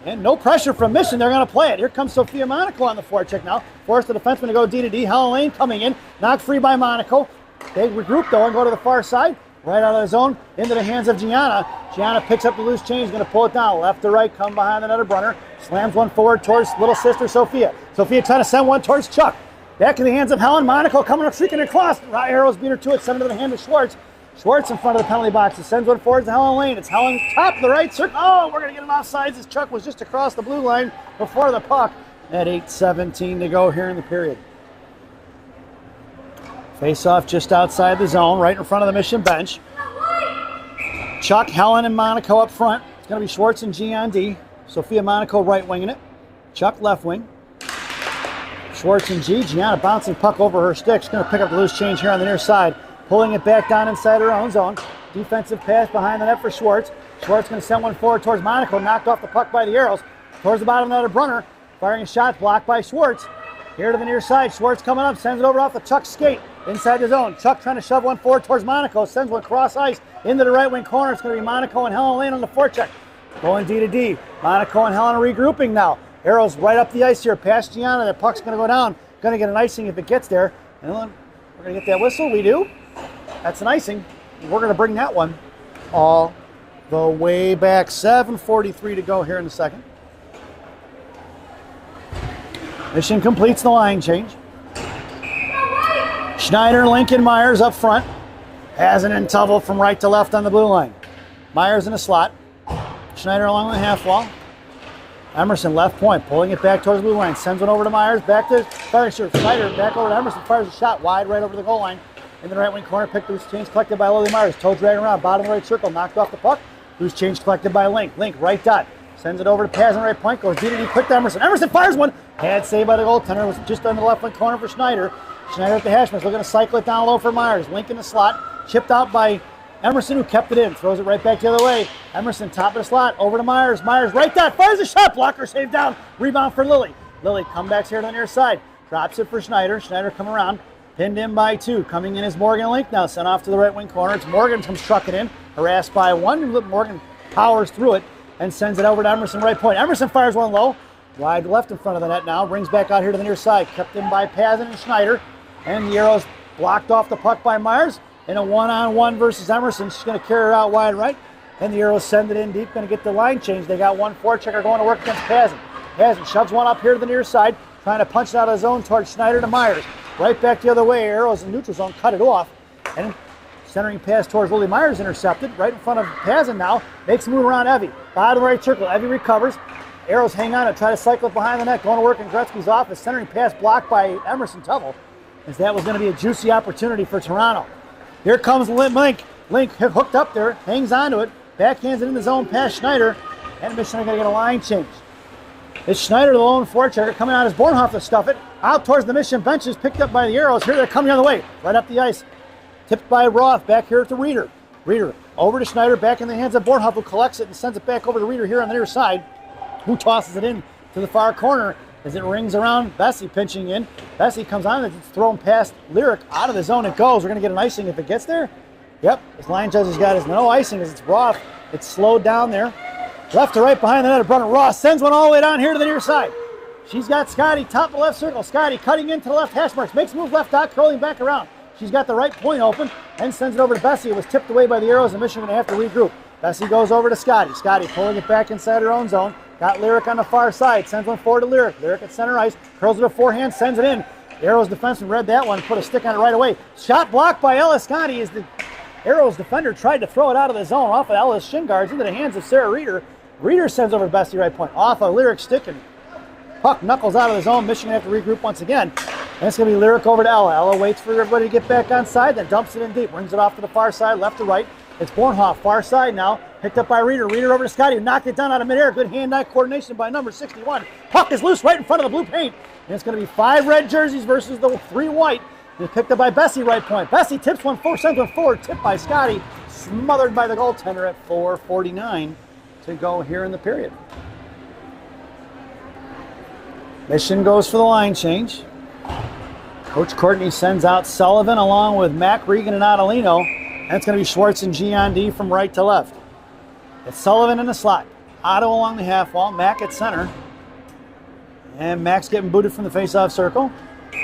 And no pressure from Mission. They're going to play it. Here comes Sophia Monaco on the forecheck now. Force the defenseman to go D to D. Helen Lane coming in. Knocked free by Monaco. They regroup though and go to the far side. Right out of the zone into the hands of Gianna. Gianna picks up the loose change. Going to pull it down. Left to right. Come behind the net of Brunner. Slams one forward towards little sister Sophia. Sophia trying to send one towards Chuck. Back in the hands of Helen. Monaco coming up, streaking across. Aeros beat her to it. Send it to the hand of Schwartz. Schwartz in front of the penalty box. It sends one forward to Helen Lane. It's Helen top of the right circle. Oh, we're going to get an offsides as Chuck was just across the blue line before the puck. At 8:17 to go here in the period. Face off just outside the zone, right in front of the Mission bench. Chuck, Helen, and Monaco up front. It's going to be Schwartz and G on D. Sophia Monaco right winging it. Chuck left wing. Schwartz and G. Gianna bouncing puck over her stick. She's going to pick up the loose change here on the near side. Pulling it back down inside her own zone. Defensive pass behind the net for Schwartz. Schwartz going to send one forward towards Monaco. Knocked off the puck by the Aeros. Towards the bottom of the net of Brunner. Firing a shot blocked by Schwartz. Here to the near side. Schwartz coming up. Sends it over off the Chuck skate. Inside the zone. Chuck trying to shove one forward towards Monaco. Sends one cross ice into the right wing corner. It's going to be Monaco and Helen Lane on the forecheck. Going D to D. Monaco and Helen are regrouping now. Aeros right up the ice here. Past Gianna. The puck's going to go down. Going to get an icing if it gets there. And then we're going to get that whistle. We do. That's an icing. We're going to bring that one all the way back. 7:43 to go here in the second. Mission completes the line change. Schneider, Lincoln, Myers up front. Hazen and Tubble from right to left on the blue line. Myers in a slot. Schneider along the half wall. Emerson left point, pulling it back towards the blue line. Sends one over to Myers, back to Schneider, back over to Emerson. Fires a shot wide right over the goal line. In the right wing corner, picked loose change collected by Lily Myers. Toe dragging around, bottom of the right circle, knocked off the puck. Loose change collected by Link. Link, right dot. Sends it over to Paz on the right point, goes DDD quick to Emerson. Emerson fires one. Bad save by the goaltender. Was just on the left wing corner for Schneider. Schneider at the hash marks, looking to cycle it down low for Myers. Link in the slot, chipped out by Emerson, who kept it in. Throws it right back the other way. Emerson, top of the slot, over to Myers. Myers, right dot, fires a shot. Blocker saved down. Rebound for Lily. Lily comebacks here to the near side. Drops it for Schneider. Schneider coming around. Pinned in by two. Coming in is Morgan Link now. Sent off to the right wing corner. It's Morgan comes trucking in. Harassed by one. Morgan powers through it and sends it over to Emerson right point. Emerson fires one low. Wide left in front of the net now. Brings back out here to the near side. Kept in by Pazin and Schneider. And the Aeros blocked off the puck by Myers. In a one-on-one versus Emerson. She's going to carry her out wide right. And the Aeros send it in deep. Going to get the line change. They got one forechecker going to work against Pazin. Pazin shoves one up here to the near side. Trying to punch it out of the zone towards Schneider to Myers. Right back the other way. Aeros in neutral zone cut it off. And centering pass towards Lily Myers intercepted. Right in front of Pazin now. Makes a move around Evie. Bottom right circle. Evie recovers. Aeros hang on and try to cycle it behind the net. Going to work in Gretzky's office. Centering pass blocked by Emerson Tubble. As that was going to be a juicy opportunity for Toronto. Here comes Link. Link hooked up there. Hangs onto it. Backhands it in the zone past Schneider. And Mission are going to get a line change. It's Schneider, the lone forechecker, coming out as Bornhoff to stuff it. Out towards the Mission benches, picked up by the Aeros. Here they're coming the other way. Right up the ice. Tipped by Roth, back here to Reeder. Reeder over to Schneider, back in the hands of Bornhoff, who collects it and sends it back over to Reeder here on the near side, who tosses it in to the far corner as it rings around. Bessie pinching in. Bessie comes on and it's thrown past Lyric. Out of the zone it goes. We're going to get an icing if it gets there. Yep, his line judge has got his no icing as it's Roth. It's slowed down there. Left to right behind the net of Brunner. Ross sends one all the way down here to the near side. She's got Scotty, top of the left circle. Scotty cutting into the left hash marks. Makes a move left dot, curling back around. She's got the right point open and sends it over to Bessie. It was tipped away by the Aeros and Michigan going to have to regroup. Bessie goes over to Scotty. Scotty pulling it back inside her own zone. Got Lyric on the far side. Sends one forward to Lyric. Lyric at center ice. Curls it to forehand. Sends it in. Aeros defenseman read that one. Put a stick on it right away. Shot blocked by Ellis Scotty as the Aeros defender tried to throw it out of the zone off of Ellis shin guards into the hands of Sarah Reeder. Reeder sends over to Bessie right point. Off a Lyric stick and puck knuckles out of the zone. Michigan have to regroup once again. And it's going to be Lyric over to Ella. Ella waits for everybody to get back on side, then dumps it in deep. Brings it off to the far side, left to right. It's Bornhoff, far side now. Picked up by Reeder. Reeder over to Scotty, who knocked it down out of midair. Good hand-eye coordination by number 61. Puck is loose right in front of the blue paint. And it's going to be 5 red jerseys versus the 3 white. It's picked up by Bessie right point. Bessie tips one forward, sends one forward. Tipped by Scotty. Smothered by the goaltender at 4:49 to go here in the period. Mission goes for the line change. Coach Courtney sends out Sullivan along with Mac, Regan, and Adelino. And it's going to be Schwartz and G on D from right to left. It's Sullivan in the slot. Otto along the half wall. Mac at center. And Mac's getting booted from the face-off circle.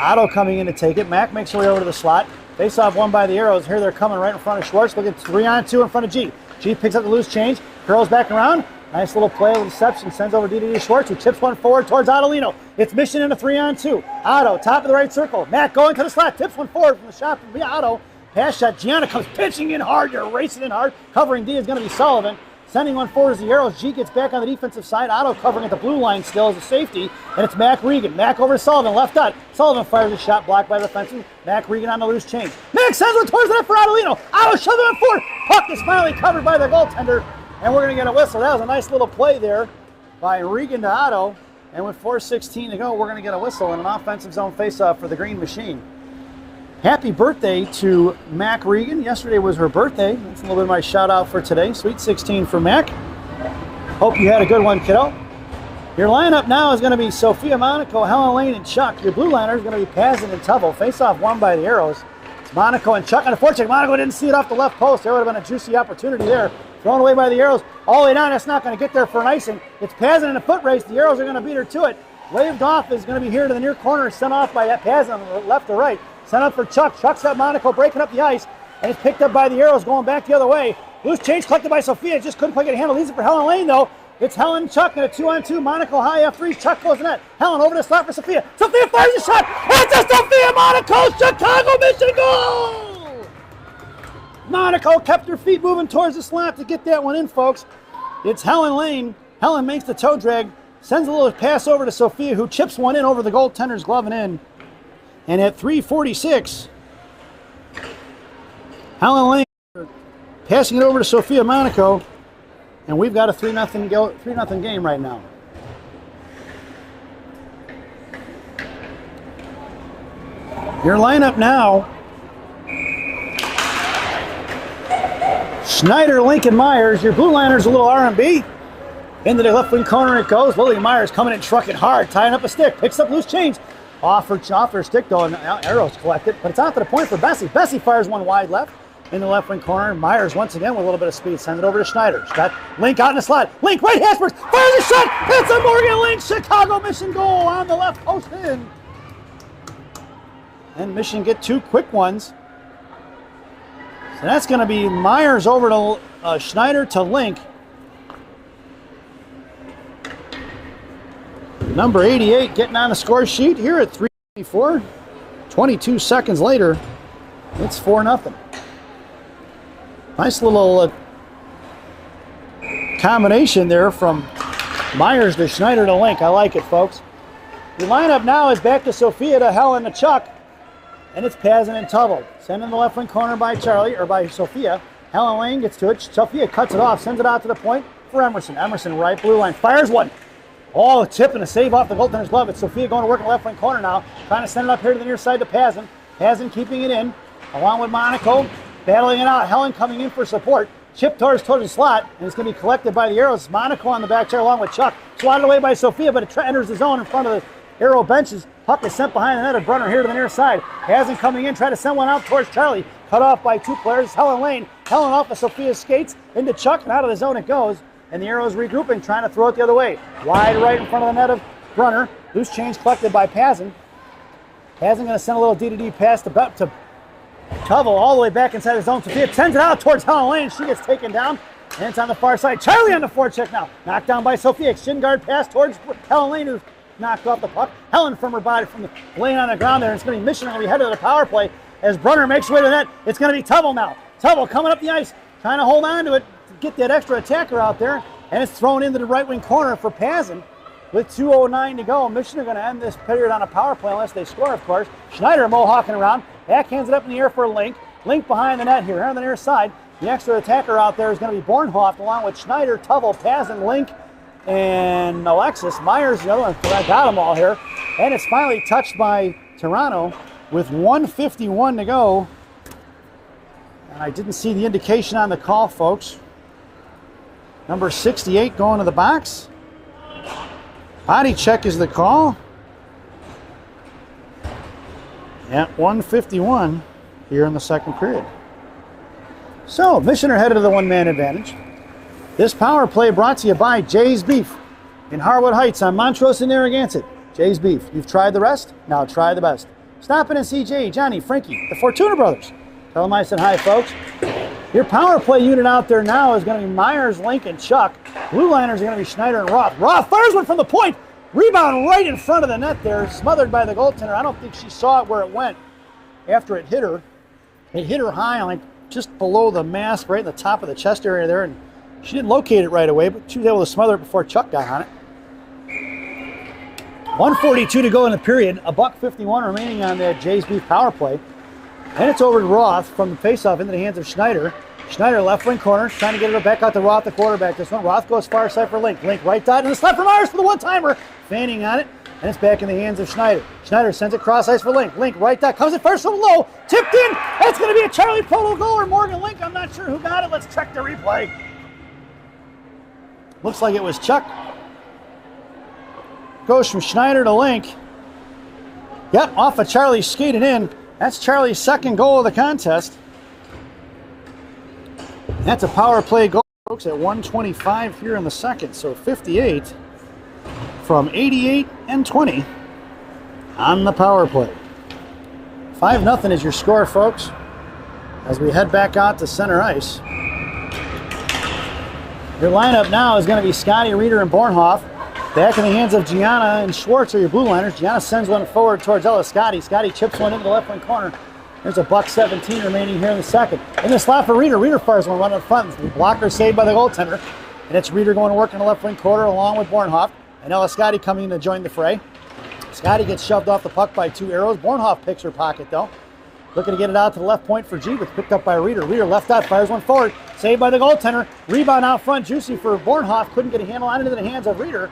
Otto coming in to take it. Mac makes her way over to the slot. Face-off won by the Aeros. Here they're coming right in front of Schwartz. Look at 3-on-2 in front of G. G picks up the loose change. Curls back around. Nice little play with deception. Sends over DDD Schwartz, who chips one forward towards Adelino. It's Mission in a 3-on-2. Otto, top of the right circle. Mac going to the slot. Tips one forward from the shot from Otto. Pass shot. Gianna comes pitching in hard. You're racing in hard. Covering D is going to be Sullivan. Sending one forward as the Aeros. G gets back on the defensive side. Otto covering at the blue line still as a safety. And it's Mac Regan. Mac over to Sullivan. Left dot. Sullivan fires a shot blocked by the defenseman. Mac Regan on the loose change. Mac sends one towards the net for Adelino. Otto shoves it on forward. Puck is finally covered by the goaltender. And we're going to get a whistle. That was a nice little play there by Regan to Otto. And with 4:16 to go, we're going to get a whistle and an offensive zone faceoff for the Green Machine. Happy birthday to Mac Regan. Yesterday was her birthday. That's a little bit of my shout out for today. Sweet 16 for Mac. Hope you had a good one, kiddo. Your lineup now is going to be Sophia Monaco, Helen Lane, and Chuck. Your blue liner is going to be Pazin and Tubble. Face-off won by the Aeros. It's Monaco and Chuck on the forecheck. Monaco didn't see it off the left post. There would have been a juicy opportunity there. Thrown away by the Aeros. All the way down. That's not going to get there for an icing. It's Pazin in a foot race. The Aeros are going to beat her to it. Waved off is going to be here to the near corner. Sent off by Pazin left to right. Sent up for Chuck. Chuck's got Monaco breaking up the ice. And it's picked up by the Aeros going back the other way. Loose change collected by Sophia. Just couldn't quite get a handle. Leaves it for Helen Lane, though. It's Helen and Chuck in a 2-on-2. Monaco high F3. Chuck goes in net. Helen over the slot for Sophia. Sophia fires a shot. It's a Sophia Monaco Chicago mission goal! Monaco kept her feet moving towards the slot to get that one in, folks. It's Helen Lane. Helen makes the toe drag. Sends a little pass over to Sophia, who chips one in over the goaltender's glove and in. And at 3:46, Helen Lane passing it over to Sophia Monaco. And we've got a 3-0 game right now. Your lineup now: Schneider, Lincoln, Myers. Your blue liner's a little R&B. Into the left wing corner it goes. Lily Myers coming in trucking hard, tying up a stick, picks up loose change. Off her stick though, and Aeros collect it, but it's out to the point for Bessie. Bessie fires one wide left. In the left wing corner, Myers once again with a little bit of speed sends it over to Schneider. She's got Link out in the slot. Link right Hasbrook fires a shot. It's a Morgan Link Chicago Mission goal on the left post in. And Mission get two quick ones. So that's going to be Myers over to Schneider to Link. Number 88 getting on the score sheet here at 3:24. 22 seconds later, it's 4-0. Nice little combination there from Myers to Schneider to Link. I like it, folks. The lineup now is back to Sophia to Helen to Chuck, and it's Pazin and Tubble. Sent in the left wing corner by Sophia. Helen Lane gets to it. Sophia cuts it off, sends it out to the point for Emerson. Emerson right blue line fires one. Oh, a tip and a save off the goaltender's glove. It's Sophia going to work in the left wing corner now, trying to send it up here to the near side to Pazin. Pazin keeping it in, along with Monaco. Battling it out. Helen coming in for support. Chip towards the slot, and it's going to be collected by the Aeros. Monaco on the back chair along with Chuck. Swatted away by Sophia, but it enters the zone in front of the Aero benches. Puck is sent behind the net of Brunner here to the near side. Hasn't coming in, trying to send one out towards Charlie. Cut off by two players. Helen Lane. Helen off of Sophia's skates into Chuck, and out of the zone it goes. And the Aeros regrouping, trying to throw it the other way. Wide right in front of the net of Brunner. Loose change collected by Pazin. Pazin going to send a little D-to-D pass to Tubble all the way back inside the zone. Sophia sends it out towards Helen Lane. She gets taken down, and it's on the far side. Charlie on the forecheck now. Knocked down by Sophia. Shin guard pass towards Helen Lane, who's knocked off the puck. Helen from her body, from the lane on the ground there. It's going to be Mission going to be headed to the power play as Brunner makes her way to the net. It's going to be Tubble now. Tubble coming up the ice, trying to hold on to it to get that extra attacker out there, and it's thrown into the right wing corner for Pazin. With 2:09 to go, Mission are going to end this period on a power play unless they score, of course. Schneider mohawking around. Backhands it up in the air for Link. Link behind the net here on the near side. The extra attacker out there is going to be Bornhoft along with Schneider, Tubble, Pazin, Link, and Alexis. Myers, the other one. I got them all here. And it's finally touched by Toronto with 1:51 to go. And I didn't see the indication on the call, folks. Number 68 going to the box. Body check is the call. At 1:51 here in the second period. So, Mission are headed to the one-man advantage. This power play brought to you by Jay's Beef in Harwood Heights on Montrose and Narragansett. Jay's Beef. You've tried the rest, now try the best. Stop in and see Jay, Johnny, Frankie, the Fortuna brothers. Tell them I said hi, folks. Your power play unit out there now is going to be Myers, Link, and Chuck. Blue liners are going to be Schneider and Roth. Roth fires one from the point. Rebound right in front of the net there, smothered by the goaltender. I don't think she saw it where it went after it hit her. It hit her high, like just below the mask, right in the top of the chest area there, and she didn't locate it right away, but she was able to smother it before Chuck got on it. 1:42 to go in the period. $1:51 remaining on that Jay's Beef power play. And it's over to Roth from the faceoff into the hands of Schneider. Schneider, left wing corner, trying to get it back out to Roth, the quarterback. This one, Roth goes far side for Link. Link right dot, and the slap from Myers for the one-timer. Fanning on it, and it's back in the hands of Schneider. Schneider sends it cross ice for Link. Link right dot, comes it first from low, tipped in. That's going to be a Charlie Polo goal or Morgan Link. I'm not sure who got it. Let's check the replay. Looks like it was Chuck. Goes from Schneider to Link. Yep, off of Charlie skated in. That's Charlie's second goal of the contest. That's a power play goal, folks, at 1:25 here in the second. So 58 from 88 and 20 on the power play. 5-0 is your score, folks, as we head back out to center ice. Your lineup now is going to be Scotty, Reeder, and Bornhoff. Back in the hands of Gianna and Schwartz are your blue liners. Gianna sends one forward towards Ella Scotty. Scotty chips one into the left wing corner. There's a $1.17 remaining here in the second. In the slot for Reeder. Reeder fires one right up front. The blocker saved by the goaltender. And it's Reeder going to work in the left wing quarter along with Bornhoff. And Ella Scotty coming in to join the fray. Scotty gets shoved off the puck by 2 Aeros. Bornhoff picks her pocket though. Looking to get it out to the left point for G, but picked up by Reeder. Reeder left dot, fires one forward. Saved by the goaltender. Rebound out front. Juicy for Bornhoff. Couldn't get a handle on it into the hands of Reeder.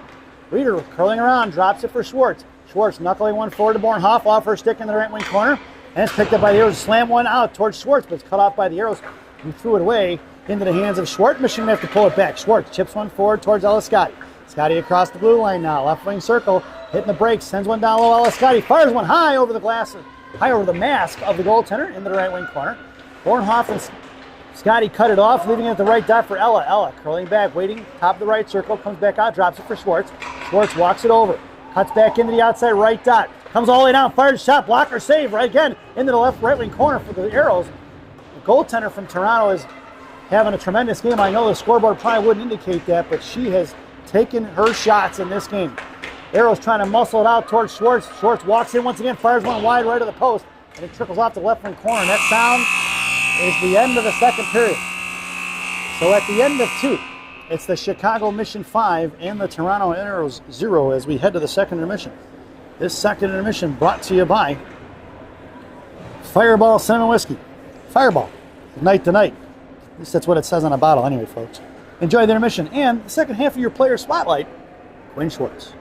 Reeder curling around, drops it for Schwartz. Schwartz knuckling one forward to Bornhoff, off her stick in the right wing corner. And it's picked up by the Aeros. Slam one out towards Schwartz, but it's cut off by the Aeros, who threw it away into the hands of Schwartz. Michigan may have to pull it back. Schwartz chips one forward towards Ella Scotty. Scotty across the blue line now. Left wing circle, hitting the brakes, sends one down low. Ella Scotty fires one high over the glass, high over the mask of the goaltender into the right wing corner. Bornhoff and Scotty cut it off, leaving it at the right dot for Ella. Ella curling back, waiting, top of the right circle, comes back out, drops it for Schwartz. Schwartz walks it over, cuts back into the outside right dot, comes all the way down, fires a shot, blocker save right again into the left right wing corner for the Aeros. The goaltender from Toronto is having a tremendous game. I know the scoreboard probably wouldn't indicate that, but she has taken her shots in this game. Aeros trying to muscle it out towards Schwartz. Schwartz walks in once again, fires one wide right of the post, and it trickles off the left wing corner. And that sound is the end of the second period. So at the end of 2, it's the Chicago Mission 5 and the Toronto Aeros 0 as we head to the second intermission. This second intermission brought to you by Fireball Cinnamon Whiskey. Fireball, night to night. At least that's what it says on a bottle anyway, folks. Enjoy the intermission and the second half of your player spotlight, Quinn Schwartz.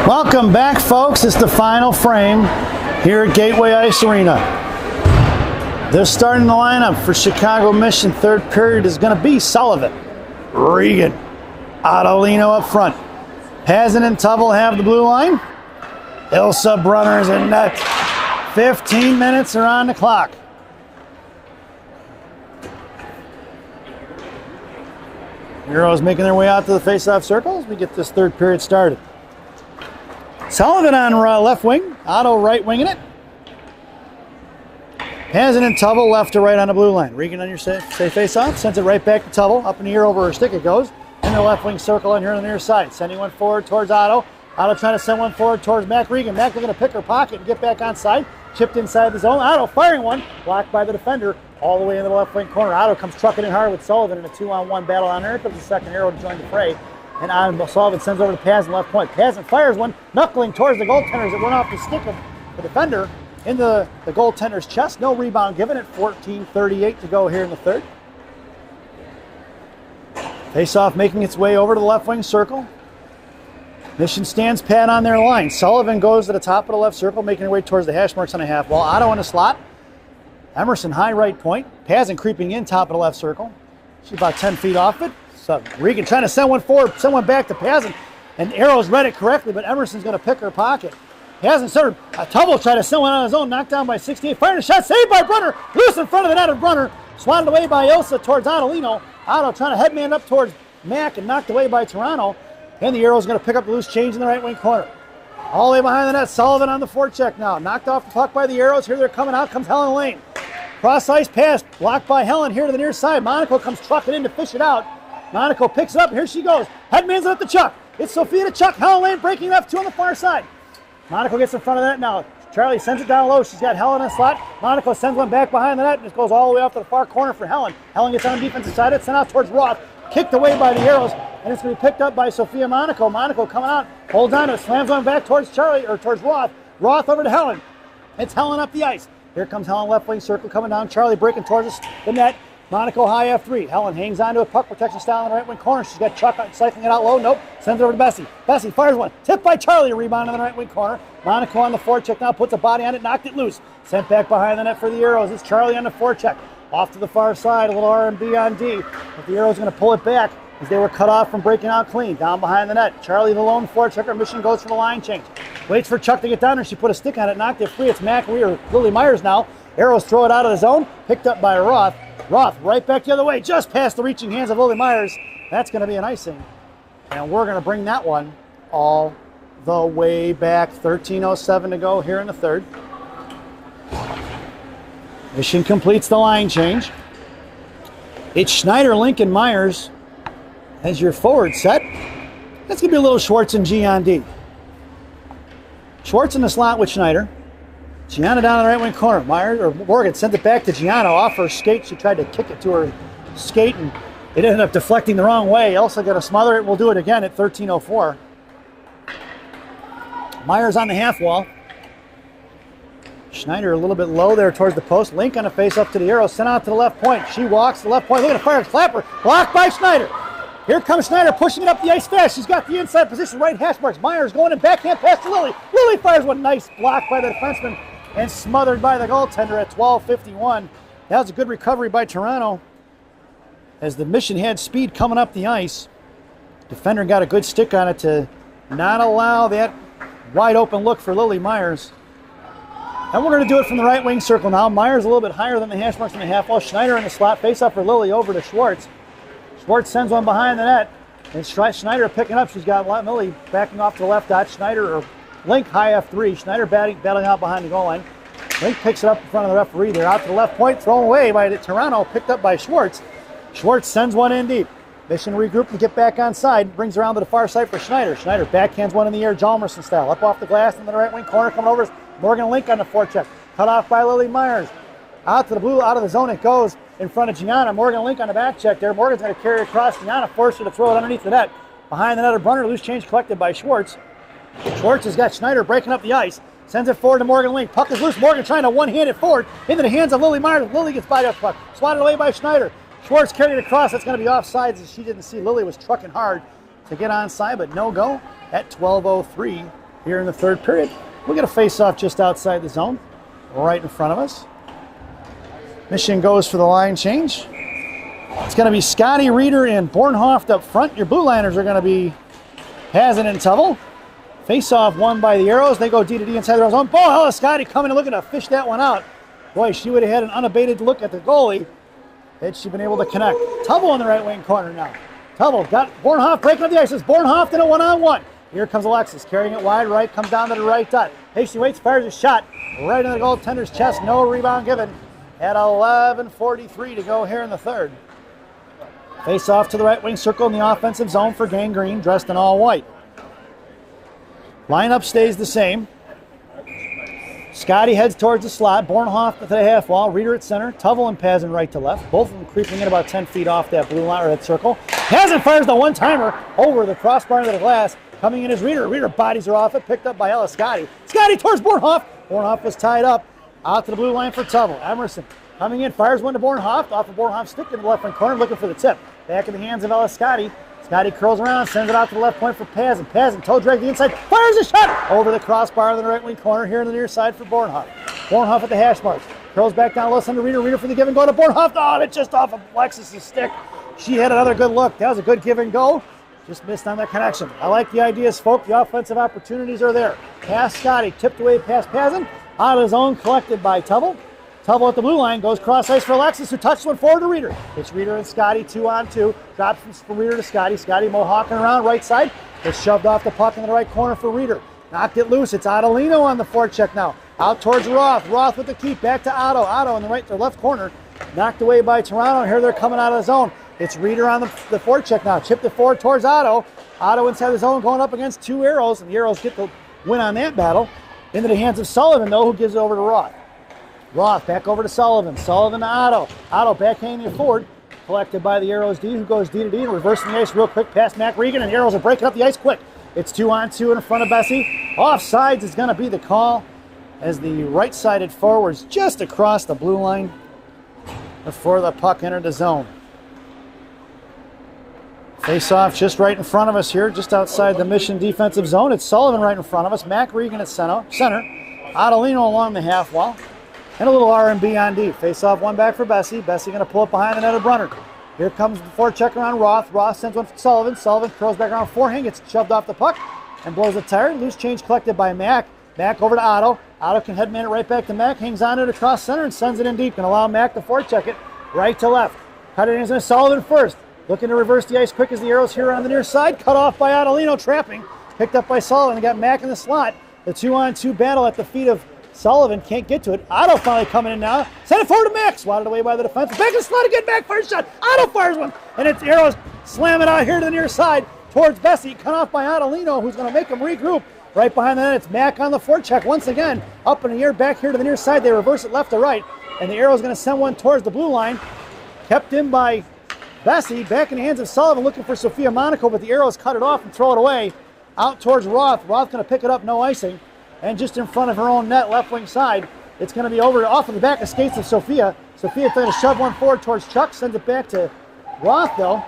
Welcome back, folks. It's the final frame here at Gateway Ice Arena. They're starting the lineup for Chicago Mission. Third period is going to be Sullivan, Regan, Adelino up front. Hazen and Tubble have the blue line. Ilsa Brunner's in net. 15 minutes are on the clock. Heroes making their way out to the face-off circle as we get this third period started. Sullivan on left wing, Otto right winging it. Hazen and Tubble left to right on the blue line. Regan on your say face-off, sends it right back to Tubble. Up in the air over her stick it goes. In the left wing circle in here on the near side. Sending one forward towards Otto. Otto trying to send one forward towards Mac Regan. Mac looking to pick her pocket and get back on side. Chipped inside the zone. Otto firing one. Blocked by the defender. all the way into the left wing corner. Otto comes trucking in hard with Sullivan in a 2-on-1 battle on there. Comes the second arrow to join the fray. And Sullivan sends over to Pazin left point. Pazin fires one, knuckling towards the goaltenders. It went off the stick of the defender into the goaltender's chest. No rebound given at 14:38 to go here in the third. Face-off making its way over to the left wing circle. Mission stands pat on their line. Sullivan goes to the top of the left circle, making her way towards the hash marks on the half wall. Otto in the slot. Emerson high right point. Pazin creeping in top of the left circle. She's about 10 feet off it. So Regan trying to send one forward, send one back to Pazin. And Aeros read it correctly, but Emerson's going to pick her pocket. Pazin served. Tubble tried to send one on his own, knocked down by 68. Fired a shot, saved by Brunner. Loose in front of the net of Brunner. Swatted away by Ilsa towards Ottolino. Otto trying to headman up towards Mack and knocked away by Toronto. And the Aeros going to pick up the loose change in the right wing corner. All the way behind the net, Sullivan on the forecheck now. Knocked off the puck by the Aeros. Here they're coming out, comes Helen Lane. Cross ice pass, blocked by Helen here to the near side. Monaco comes trucking in to fish it out. Monaco picks it up, here she goes. Headman's up the Chuck. It's Sophia to Chuck. Helen Lane breaking left, two on the far side. Monaco gets in front of the net now. Charlie sends it down low. She's got Helen in the slot. Monaco sends one back behind the net, and it goes all the way off to the far corner for Helen. Helen gets on the defensive side, it's sent out towards Roth. Kicked away by the Aeros, and it's going to be picked up by Sophia Monaco. Monaco coming out, holds on to it, slams one back towards Charlie, or towards Roth. Roth over to Helen. It's Helen up the ice. Here comes Helen, left wing circle coming down. Charlie breaking towards the net. Monaco high F3. Helen hangs onto a puck protection style in the right wing corner. She's got Chuck cycling it out low. Nope. Sends it over to Bessie. Bessie fires one. Tipped by Charlie. A rebound in the right wing corner. Monaco on the forecheck now. Puts a body on it. Knocked it loose. Sent back behind the net for the Aeros. It's Charlie on the forecheck. Off to the far side. A little R&B on D. But the Aeros going to pull it back as they were cut off from breaking out clean. Down behind the net. Charlie the lone forechecker. Mission goes for the line change. Waits for Chuck to get down there. She put a stick on it. Knocked it free. It's Mac or Lily Myers now. Aeros throw it out of the zone. Picked up by Roth. Roth right back the other way, just past the reaching hands of Lily Myers. That's going to be an icing. And we're going to bring that one all the way back. 13:07 to go here in the third. Mission completes the line change. It's Schneider, Lincoln, Myers as your forward set. That's going to be a little Schwartz and G on D. Schwartz in the slot with Schneider. Gianna down in the right wing corner. Myers or Morgan sent it back to Gianna off her skate. She tried to kick it to her skate and it ended up deflecting the wrong way. Elsa got to smother it. We'll do it again at 13:04. Myers on the half wall. Schneider a little bit low there towards the post. Link on a face up to the Aeros. Sent out to the left point. She walks to the left point. Look at the fire. Flapper. Blocked by Schneider. Here comes Schneider pushing it up the ice fast. She's got the inside position. Right hash marks. Myers going in backhand pass to Lily. Lily fires one. Nice block by the defenseman. And smothered by the goaltender at 12:51. That was a good recovery by Toronto as the Mission had speed coming up the ice. Defender got a good stick on it to not allow that wide open look for Lily Myers. And we're going to do it from the right wing circle now. Myers a little bit higher than the hash marks in the half wall. Schneider in the slot. Face up for Lily over to Schwartz. Schwartz sends one behind the net. And Schneider picking up. She's got Lily backing off to the left dot. Schneider or Link high F3. Schneider battling out behind the goal line. Link picks it up in front of the referee. They're out to the left point, thrown away by Toronto, picked up by Schwartz. Schwartz sends one in deep. Mission regroup and get back on side. Brings around to the far side for Schneider. Schneider backhands one in the air, Jalmerson style. Up off the glass in the right wing corner, coming over. Morgan Link on the forecheck. Cut off by Lily Myers. Out to the blue, out of the zone it goes in front of Gianna. Morgan Link on the back check there. Morgan's going to carry it across. Gianna forced her to throw it underneath the net. Behind the net of Brunner, loose change collected by Schwartz. Schwartz has got Schneider breaking up the ice. Sends it forward to Morgan Link. Puck is loose. Morgan trying to one-hand it forward into the hands of Lily Myers. Lily gets by that puck. Swatted away by Schneider. Schwartz carried it across. That's going to be offsides as she didn't see. Lily was trucking hard to get onside, but no go at 12:03 here in the third period. We'll get a face-off just outside the zone, right in front of us. Mission goes for the line change. It's going to be Scotty, Reeder, and Bornhoft up front. Your blue liners are going to be Hazen and Tubble. Face-off won by the Aeros. They go D to D inside the zone. Oh, Scotty coming and looking to fish that one out. Boy, she would have had an unabated look at the goalie had she been able to connect. Tubble in the right wing corner now. Tubble got Bornhoft breaking up the ice. It's Bornhoft in a one-on-one. Here comes Alexis, carrying it wide right, comes down to the right dot. Hasty waits, fires a shot right in the goaltender's chest. No rebound given at 11:43 to go here in the third. Face off to the right wing circle in the offensive zone for Gang Green, dressed in all white. Lineup stays the same. Scotty heads towards the slot. Bornhoff to the half wall. Reeder at center. Tubble and Pazin right to left. Both of them creeping in about 10 feet off that blue line or that circle. Pazin fires the one-timer over the crossbar into the glass. Coming in is Reeder. Reeder bodies are off it. Picked up by Ellis Scotty. Scotty towards Bornhoff. Bornhoff was tied up. Out to the blue line for Tubble. Emerson coming in. Fires one to Bornhoff. Off of Bornhoff's stick in the left front corner. Looking for the tip. Back in the hands of Ellis Scotty. Scotty curls around, sends it out to the left point for Pazin. Pazin, toe drag the inside, fires a shot over the crossbar in the right wing corner here in the near side for Bornhoff. Bornhoff at the hash marks. Curls back down low center, Reeder. Reeder for the give and go to Bornhoff. Oh, it's just off of Alexis's stick. She had another good look. That was a good give and go. Just missed on that connection. I like the ideas, folk. The offensive opportunities are there. Pass Scotty, tipped away past Pazin. Out of his own, collected by Tubble. Tubble at the blue line, goes cross ice for Alexis, who touched one forward to Reeder. It's Reeder and Scotty 2-on-2. Drops from Reeder to Scotty. Scotty mohawking around right side. It's shoved off the puck in the right corner for Reeder. Knocked it loose. It's Adelino on the forecheck now. Out towards Roth. Roth with the keep. Back to Otto. Otto in the right to left corner. Knocked away by Toronto. Here they're coming out of the zone. It's Reeder on the forecheck now. Chipped it forward towards Otto. Otto inside the zone going up against two Aeros. And the Aeros get the win on that battle. Into the hands of Sullivan, though, who gives it over to Roth. Roth back over to Sullivan. Sullivan to Otto. Otto backhanding it forward. Collected by the Aeros D, who goes D to D and reversing the ice real quick past Mac Regan. And the Aeros are breaking up the ice quick. It's 2-on-2 in front of Bessie. Offsides is going to be the call as the right-sided forwards just across the blue line before the puck entered the zone. Face-off just right in front of us here, just outside the Mission defensive zone. It's Sullivan right in front of us. Mac Regan at center. Adelino along the half wall. And a little R&B on D. Face-off one back for Bessie. Bessie going to pull it behind the net of Brunner. Here comes the forecheck around Roth. Roth sends one for Sullivan. Sullivan curls back around forehand, gets shoved off the puck, and blows it tired. Loose change collected by Mac. Mac over to Otto. Otto can headman it right back to Mac. Hangs on it across center and sends it in deep. Can allow Mac to forecheck it right to left. Cut it in Sullivan first. Looking to reverse the ice quick as the Aeros here on the near side. Cut off by Adelino, trapping. Picked up by Sullivan. They got Mac in the slot. The 2-on-2 battle at the feet of Sullivan. Can't get to it. Otto finally coming in now. Send it forward to Mac. Swatted away by the defense. Back in the slot again. Back fires shot. Otto fires one. And it's Aeros slam it out here to the near side towards Bessie. Cut off by Adelino, who's going to make him regroup. Right behind that, it's Mac on the forecheck once again. Up in the air, back here to the near side. They reverse it left to right. And the Aeros going to send one towards the blue line. Kept in by Bessie. Back in the hands of Sullivan looking for Sophia Monaco, but the Aeros cut it off and throw it away. Out towards Roth. Roth going to pick it up, no icing. And just in front of her own net, left wing side, it's going to be over off of the back of skates of Sophia. Sophia trying to shove one forward towards Chuck, sends it back to Roth though.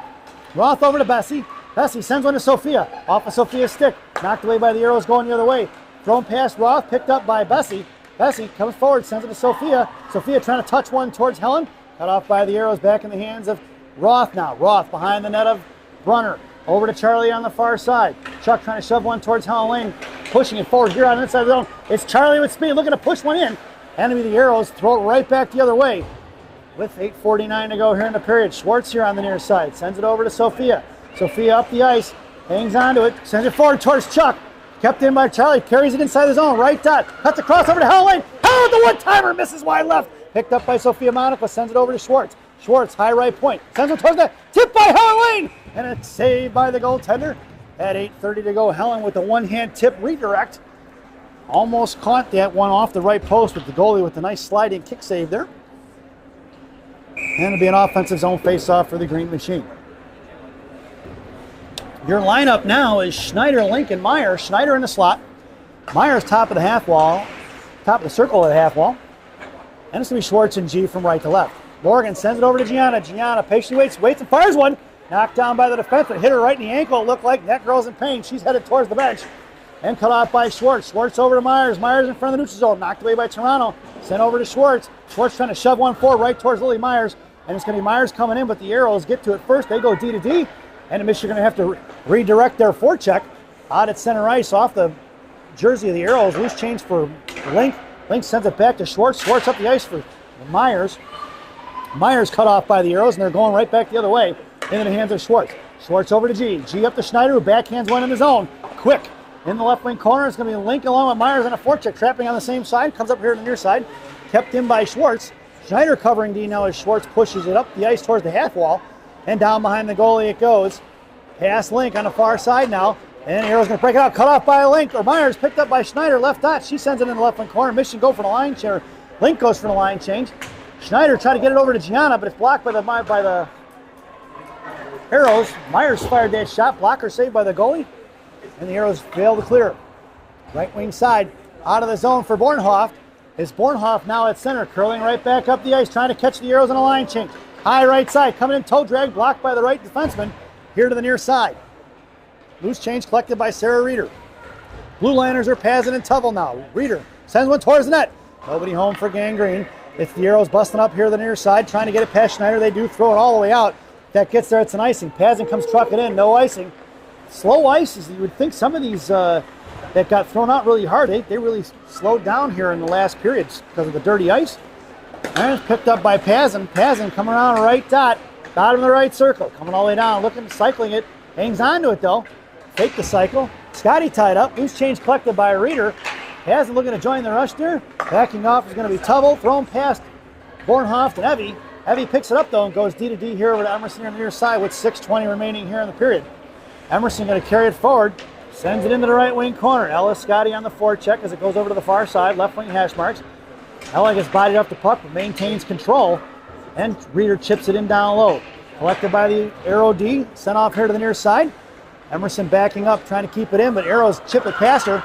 Roth over to Bessie. Bessie sends one to Sophia. Off of Sophia's stick. Knocked away by the Aeros going the other way. Thrown past Roth, picked up by Bessie. Bessie comes forward, sends it to Sophia. Sophia trying to touch one towards Helen. Cut off by the Aeros, back in the hands of Roth now. Roth behind the net of Brunner. Over to Charlie on the far side. Chuck trying to shove one towards Helen Lane. Pushing it forward here on the inside of the zone. It's Charlie with speed looking to push one in. Enemy the Aeros throw it right back the other way. With 8:49 to go here in the period. Schwartz here on the near side. Sends it over to Sophia. Sophia up the ice. Hangs onto it. Sends it forward towards Chuck. Kept in by Charlie. Carries it inside the zone. Right dot. Cuts across over to Helen Lane. Helen with the one-timer. Misses wide left. Picked up by Sophia Monaco. Sends it over to Schwartz. Schwartz, high right point. Sends it towards the tip by Helen Lane. And it's saved by the goaltender. At 8:30 to go, Helen with a one-hand tip redirect. Almost caught that one off the right post with the goalie with the nice sliding kick save there. And it'll be an offensive zone face-off for the Green Machine. Your lineup now is Schneider, Lincoln, Meyer. Schneider in the slot. Meyer's top of the half wall, top of the circle of the half wall. And it's going to be Schwartz and G from right to left. Morgan sends it over to Gianna. Gianna patiently waits and fires one. Knocked down by the defenseman. Hit her right in the ankle. It looked like that girl's in pain. She's headed towards the bench. And cut off by Schwartz. Schwartz over to Myers. Myers in front of the neutral zone. Knocked away by Toronto. Sent over to Schwartz. Schwartz trying to shove one forward right towards Lily Myers. And it's going to be Myers coming in, but the Aeros get to it first. They go D to D. And the Michigan are going to have to redirect their forecheck. Out at center ice off the jersey of the Aeros. Loose change for Link. Link sends it back to Schwartz. Schwartz up the ice for Myers. Myers cut off by the Aeros, and they're going right back the other way into the hands of Schwartz. Schwartz over to G. G up to Schneider, who backhands one in the zone. Quick. In the left wing corner, it's going to be Link along with Myers on a forecheck, trapping on the same side. Comes up here to the near side. Kept in by Schwartz. Schneider covering D now as Schwartz pushes it up the ice towards the half wall. And down behind the goalie it goes. Pass Link on the far side now. And Aeros going to break it out, cut off by Link, or Myers, picked up by Schneider, left dot. She sends it in the left wing corner. Mission go for the line change. Link goes for the line change. Schneider tried to get it over to Gianna, but it's blocked by the Aeros. Myers fired that shot, blocker saved by the goalie, and the Aeros failed to clear. Right wing side, out of the zone for Bornhoff. It's Bornhoff now at center, curling right back up the ice, trying to catch the Aeros on a line change. High right side, coming in toe drag, blocked by the right defenseman, here to the near side. Loose change collected by Sarah Reeder. Blue liners are Pazin and Tuvell now. Reeder sends one towards the net. Nobody home for Gangrene. It's the Aeros busting up here to the near side, trying to get it past Schneider. They do throw it all the way out. If that gets there, it's an icing. Pazin comes trucking in, no icing. Slow ices. You would think some of these that got thrown out really hard, they really slowed down here in the last periods because of the dirty ice. And it's picked up by Pazin. Pazin coming around right dot, bottom of the right circle, coming all the way down, looking, cycling it, hangs on to it though. Fake the cycle. Scotty tied up. Loose change collected by Reeder. Pazin looking to join the rush there. Backing off is going to be Tuvell. Thrown past Bornhoff and Evie. Evie picks it up though and goes D to D here over to Emerson here on the near side with 6:20 remaining here in the period. Emerson going to carry it forward. Sends it into the right wing corner. Ella Scotty on the forecheck as it goes over to the far side. Left wing hash marks. Ella gets bodied off the puck but maintains control. And Reeder chips it in down low. Collected by the Aero D. Sent off here to the near side. Emerson backing up, trying to keep it in, but Aeros chip it past her,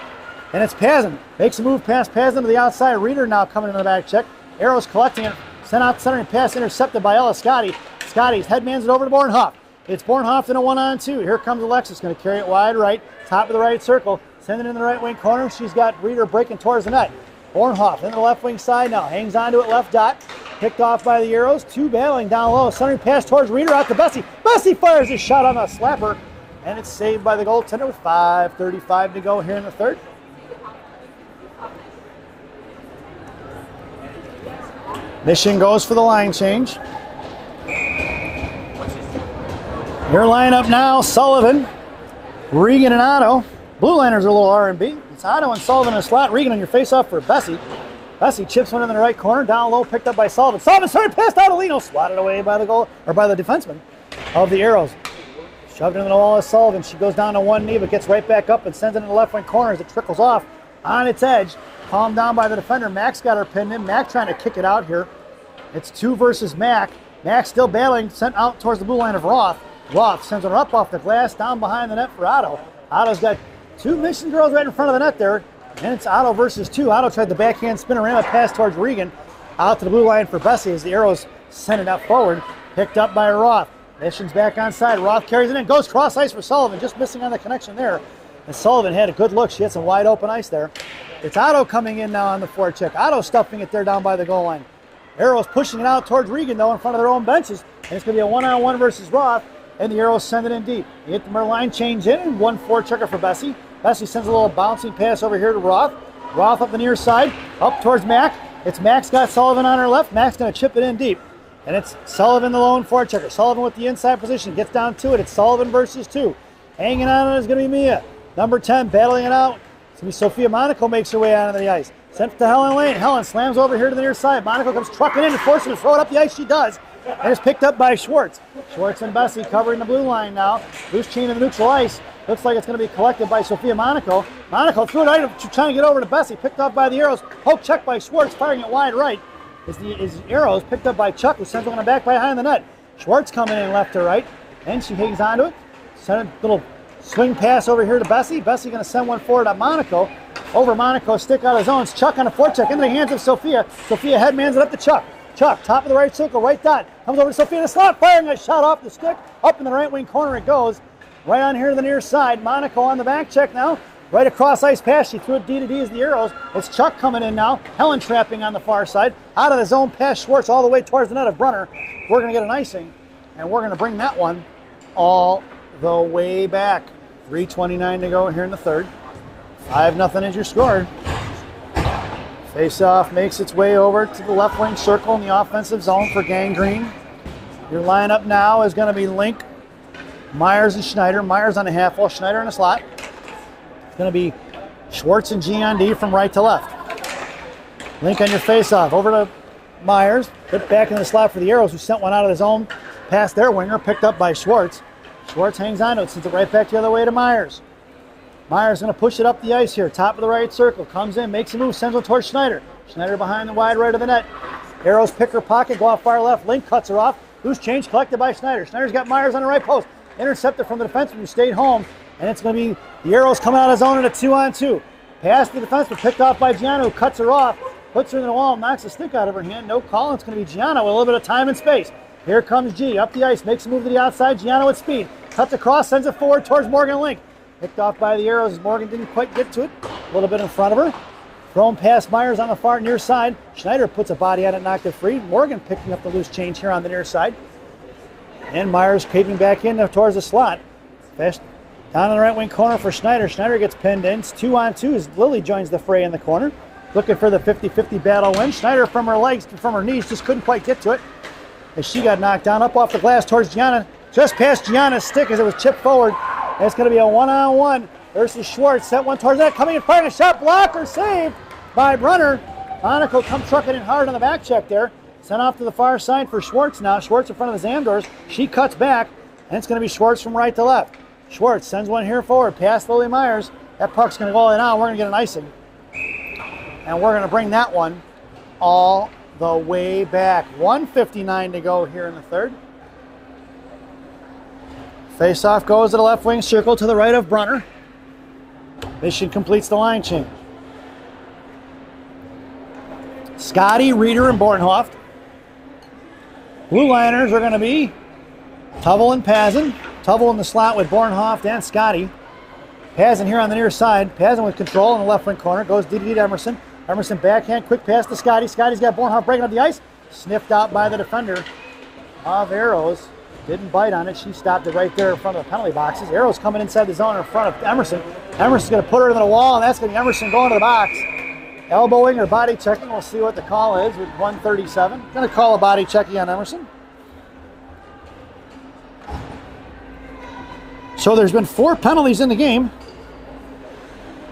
and it's Pazin. Makes a move past Pazin to the outside. Reeder now coming in the back check. Aeros collecting it, sent out center and pass intercepted by Ella Scotty. Scotty's headmans it over to Bornhoff. It's Bornhoff in a 1-on-2. Here comes Alexis, going to carry it wide right, top of the right circle, send it in the right wing corner. She's got Reeder breaking towards the net. Bornhoff in the left wing side now, hangs onto it left dot. Picked off by the Aeros, two battling down low. Centering pass towards Reeder out to Bessie. Bessie fires his shot on a slapper. And it's saved by the goaltender with 5:35 to go here in the third. Mission goes for the line change. Your lineup now, Sullivan, Regan and Otto. Blue liners are a little R&B. It's Otto and Sullivan in a slot. Regan on your face-off for Bessie. Bessie chips one in the right corner, down low, picked up by Sullivan. Sullivan started past Adelino, swatted away by the goal, or by the defenseman of the Aeros. Shoved into the wall of Sullivan. She goes down to one knee, but gets right back up and sends it in the left wing corner as it trickles off on its edge. Calmed down by the defender. Max got her pinned in. Mac trying to kick it out here. It's 2 versus Mac. Mac still battling, sent out towards the blue line of Roth. Roth sends it up off the glass, down behind the net for Otto. Otto's got 2 Mission girls right in front of the net there, and it's Otto versus 2. Otto tried the backhand spin around a pass towards Regan. Out to the blue line for Bessie as the Aeros send it out forward. Picked up by Roth. Mission's back on side. Roth carries it in, goes cross ice for Sullivan, just missing on the connection there. And Sullivan had a good look. She had some wide open ice there. It's Otto coming in now on the forecheck. Otto stuffing it there down by the goal line. Aeros pushing it out towards Regan though in front of their own benches. And it's going to be a 1-on-1 versus Roth. And the Aeros send it in deep. They get the line change in and 1 forechecker for Bessie. Bessie sends a little bouncing pass over here to Roth. Roth up the near side, up towards Mac. It's Mac's got Sullivan on her left. Mac's going to chip it in deep. And it's Sullivan, the lone forechecker. Sullivan with the inside position. Gets down to it. It's Sullivan versus 2. Hanging on is going to be Mia. Number 10 battling it out. It's going to be Sophia Monaco makes her way out onto the ice. Sent to Helen Lane. Helen slams over here to the near side. Monaco comes trucking in and forces her to throw it up the ice. She does. And it's picked up by Schwartz. Schwartz and Bessie covering the blue line now. Loose chain in the neutral ice. Looks like it's going to be collected by Sophia Monaco. Monaco threw it out, trying to get over to Bessie. Picked up by the Aeros. Poke check by Schwartz, firing it wide right. Is Aeros picked up by Chuck, who sends one back behind the net. Schwartz coming in left to right, and she hangs onto it. Send a little swing pass over here to Bessie. Bessie going to send one forward at Monaco. Over Monaco, stick out of zone. It's Chuck on a forecheck into the hands of Sophia. Sophia headmans it up to Chuck. Chuck, top of the right circle, right dot. Comes over to Sophia in the slot, firing a shot off the stick. Up in the right wing corner it goes. Right on here to the near side. Monaco on the back check now. Right across ice pass, she threw it D to D as the Aeros. It's Chuck coming in now. Helen trapping on the far side. Out of the zone past Schwartz all the way towards the net of Brunner. We're going to get an icing, and we're going to bring that one all the way back. 3:29 to go here in the third. 5-0 is your score. Face-off makes its way over to the left wing circle in the offensive zone for Gangrene. Your lineup now is going to be Link, Myers, and Schneider. Myers on the half wall, Schneider in the slot. It's going to be Schwartz and G on D from right to left. Link on your face-off. Over to Myers. Put back in the slot for the Aeros, who sent one out of the zone past their winger, picked up by Schwartz. Schwartz hangs on to it, sends it right back the other way to Myers. Myers going to push it up the ice here. Top of the right circle. Comes in, makes a move, sends one towards Schneider. Schneider behind the wide right of the net. Aeros pick her pocket, go off far left. Link cuts her off. Loose change collected by Schneider. Schneider's got Myers on the right post. Intercepted from the defenseman who stayed home. And it's going to be the Aeros coming out of zone in a 2-on-2. Pass the defenseman, picked off by Gianna, who cuts her off. Puts her in the wall, knocks the stick out of her hand. No call. It's going to be Gianna with a little bit of time and space. Here comes G. Up the ice, makes a move to the outside. Gianna with speed. Cuts across, sends it forward towards Morgan Link. Picked off by the Aeros as Morgan didn't quite get to it. A little bit in front of her. Thrown past Myers on the far near side. Schneider puts a body on it, knocked it free. Morgan picking up the loose change here on the near side. And Myers creeping back in towards the slot. Fast down in the right wing corner for Schneider. Schneider gets pinned in. It's 2-on-2 as Lily joins the fray in the corner. Looking for the 50-50 battle win. Schneider from her legs, from her knees, just couldn't quite get to it. As she got knocked down, up off the glass towards Gianna. Just past Gianna's stick as it was chipped forward. And it's going to be a 1-on-1 versus Schwartz. Set one towards that, coming in, firing a shot, blocker, saved by Brunner. Monaco come trucking in hard on the back check there. Sent off to the far side for Schwartz now. Schwartz in front of the Zamdors. She cuts back, and it's going to be Schwartz from right to left. Schwartz sends one here forward, past Lily Myers. That puck's going to go in now. We're going to get an icing. And we're going to bring that one all the way back. 1:59 to go here in the third. Face-off goes to the left wing circle to the right of Brunner. Mission completes the line change. Scotty, Reeder, and Bornhoft. Blue liners are going to be Tubble and Pazin. Tubble in the slot with Bornhoft and Scotty. Pazin here on the near side. Pazin with control in the left wing corner. Goes DD to Emerson. Emerson backhand, quick pass to Scotty. Scotty's got Bornhoft breaking up the ice. Sniffed out by the defender of Aeros. Didn't bite on it. She stopped it right there in front of the penalty boxes. Aeros coming inside the zone in front of Emerson. Emerson's going to put her into the wall, and that's going to be Emerson going to the box. Elbowing or body checking. We'll see what the call is with 1:37. Going to call a body checking on Emerson. So there's been 4 penalties in the game.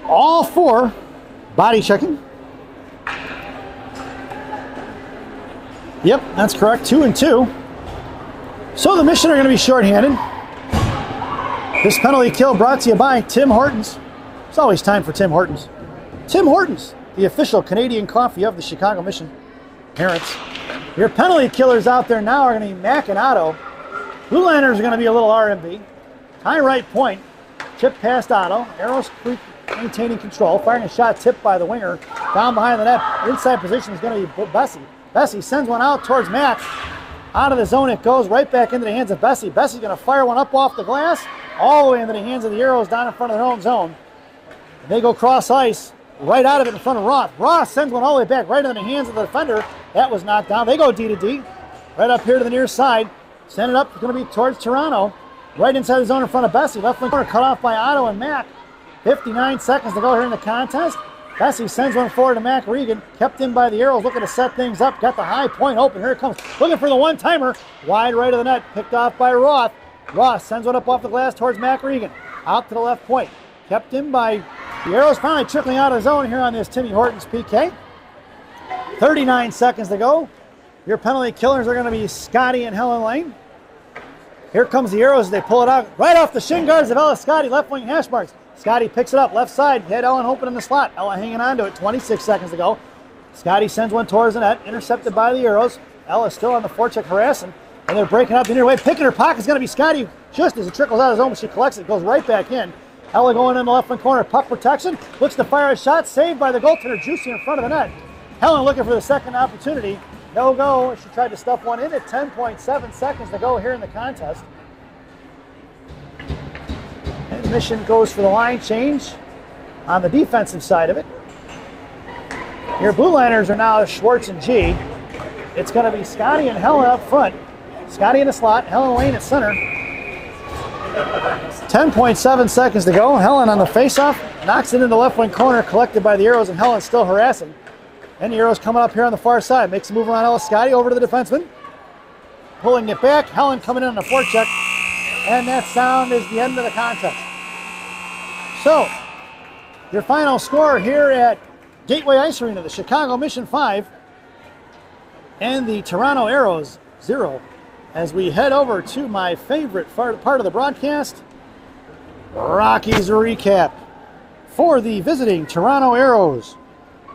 All 4 body checking. Yep, that's correct. 2 and 2. So the Mission are going to be shorthanded. This penalty kill brought to you by Tim Hortons. It's always time for Tim Hortons. Tim Hortons, the official Canadian coffee of the Chicago Mission parents. Your penalty killers out there now are going to be Mac and Otto. Blue liners are going to be a little RMB. High right point, chip past Otto. Aeros maintaining control, firing a shot tipped by the winger. Down behind the net, inside position is going to be Bessie. Bessie sends one out towards Mac. Out of the zone it goes, right back into the hands of Bessie. Bessie's going to fire one up off the glass, all the way into the hands of the Aeros down in front of their own zone. They go cross ice, right out of it in front of Roth. Roth sends one all the way back, right into the hands of the defender. That was knocked down. They go D to D, right up here to the near side. Send it up, it's going to be towards Toronto. Right inside the zone in front of Bessie. Left wing corner cut off by Otto and Mac. 59 seconds to go here in the contest. Bessie sends one forward to Mac Regan. Kept in by the Aeros, looking to set things up. Got the high point open. Here it comes. Looking for the one-timer. Wide right of the net. Picked off by Roth. Roth sends one up off the glass towards Mac Regan. Out to the left point. Kept in by the Aeros. Finally trickling out of zone here on this Timmy Hortons PK. 39 seconds to go. Your penalty killers are going to be Scotty and Helen Lane. Here comes the Aeros as they pull it out right off the shin guards of Ella Scotty, left wing hash marks. Scotty picks it up, left side, head Ellen open in the slot. Ella hanging on to it, 26 seconds to go. Scotty sends one towards the net, intercepted by the Aeros. Ella still on the forecheck harassing, and they're breaking up the near way. Picking her pocket is going to be Scotty just as it trickles out of zone, but she collects it, goes right back in. Ella going in the left wing corner, puck protection, looks to fire a shot, saved by the goaltender, Juicy in front of the net. Helen looking for the second opportunity. No go. She tried to stuff one in at 10.7 seconds to go here in the contest. And Mission goes for the line change on the defensive side of it. Your blue liners are now Schwartz and G. It's going to be Scotty and Helen up front. Scotty in the slot, Helen Lane at center. 10.7 seconds to go. Helen on the faceoff, knocks it in the left wing corner, collected by the Aeros, and Helen still harassing. And the Aeros coming up here on the far side. Makes a move around Ella Scotty over to the defenseman. Pulling it back. Helen coming in on the forecheck. And that sound is the end of the contest. So, your final score here at Gateway Ice Arena, the Chicago Mission 5 and the Toronto Aeros 0. As we head over to my favorite part of the broadcast, Rockies recap. For the visiting Toronto Aeros,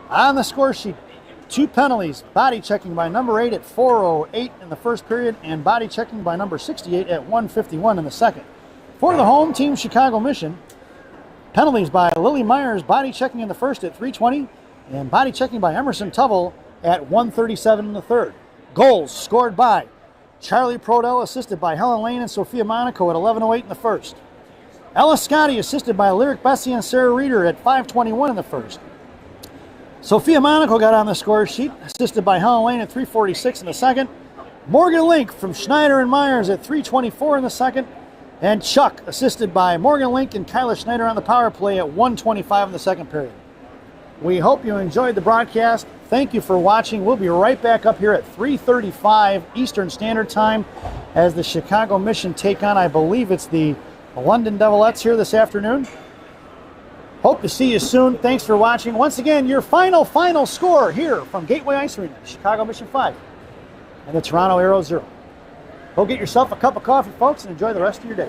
on the score sheet, 2 penalties, body checking by number 8 at 4:08 in the first period and body checking by number 68 at 1:51 in the second. For the home team, Chicago Mission, penalties by Lily Myers, body checking in the first at 3:20 and body checking by Emerson Tubble at 1:37 in the third. Goals scored by Charlie Prodell, assisted by Helen Lane and Sophia Monaco at 11:08 in the first. Ella Scotty, assisted by Lyric Bessie and Sarah Reeder at 5:21 in the first. Sophia Monaco got on the score sheet, assisted by Helen Lane at 3:46 in the second. Morgan Link from Schneider and Myers at 3:24 in the second. And Chuck, assisted by Morgan Link and Kyla Schneider on the power play at 1:25 in the second period. We hope you enjoyed the broadcast. Thank you for watching. We'll be right back up here at 3:35 Eastern Standard Time as the Chicago Mission take on, I believe it's the London Devilettes here this afternoon. Hope to see you soon. Thanks for watching. Once again, your final score here from Gateway Ice Arena, Chicago Mission 5 and the Toronto Aeros 0. Go get yourself a cup of coffee, folks, and enjoy the rest of your day.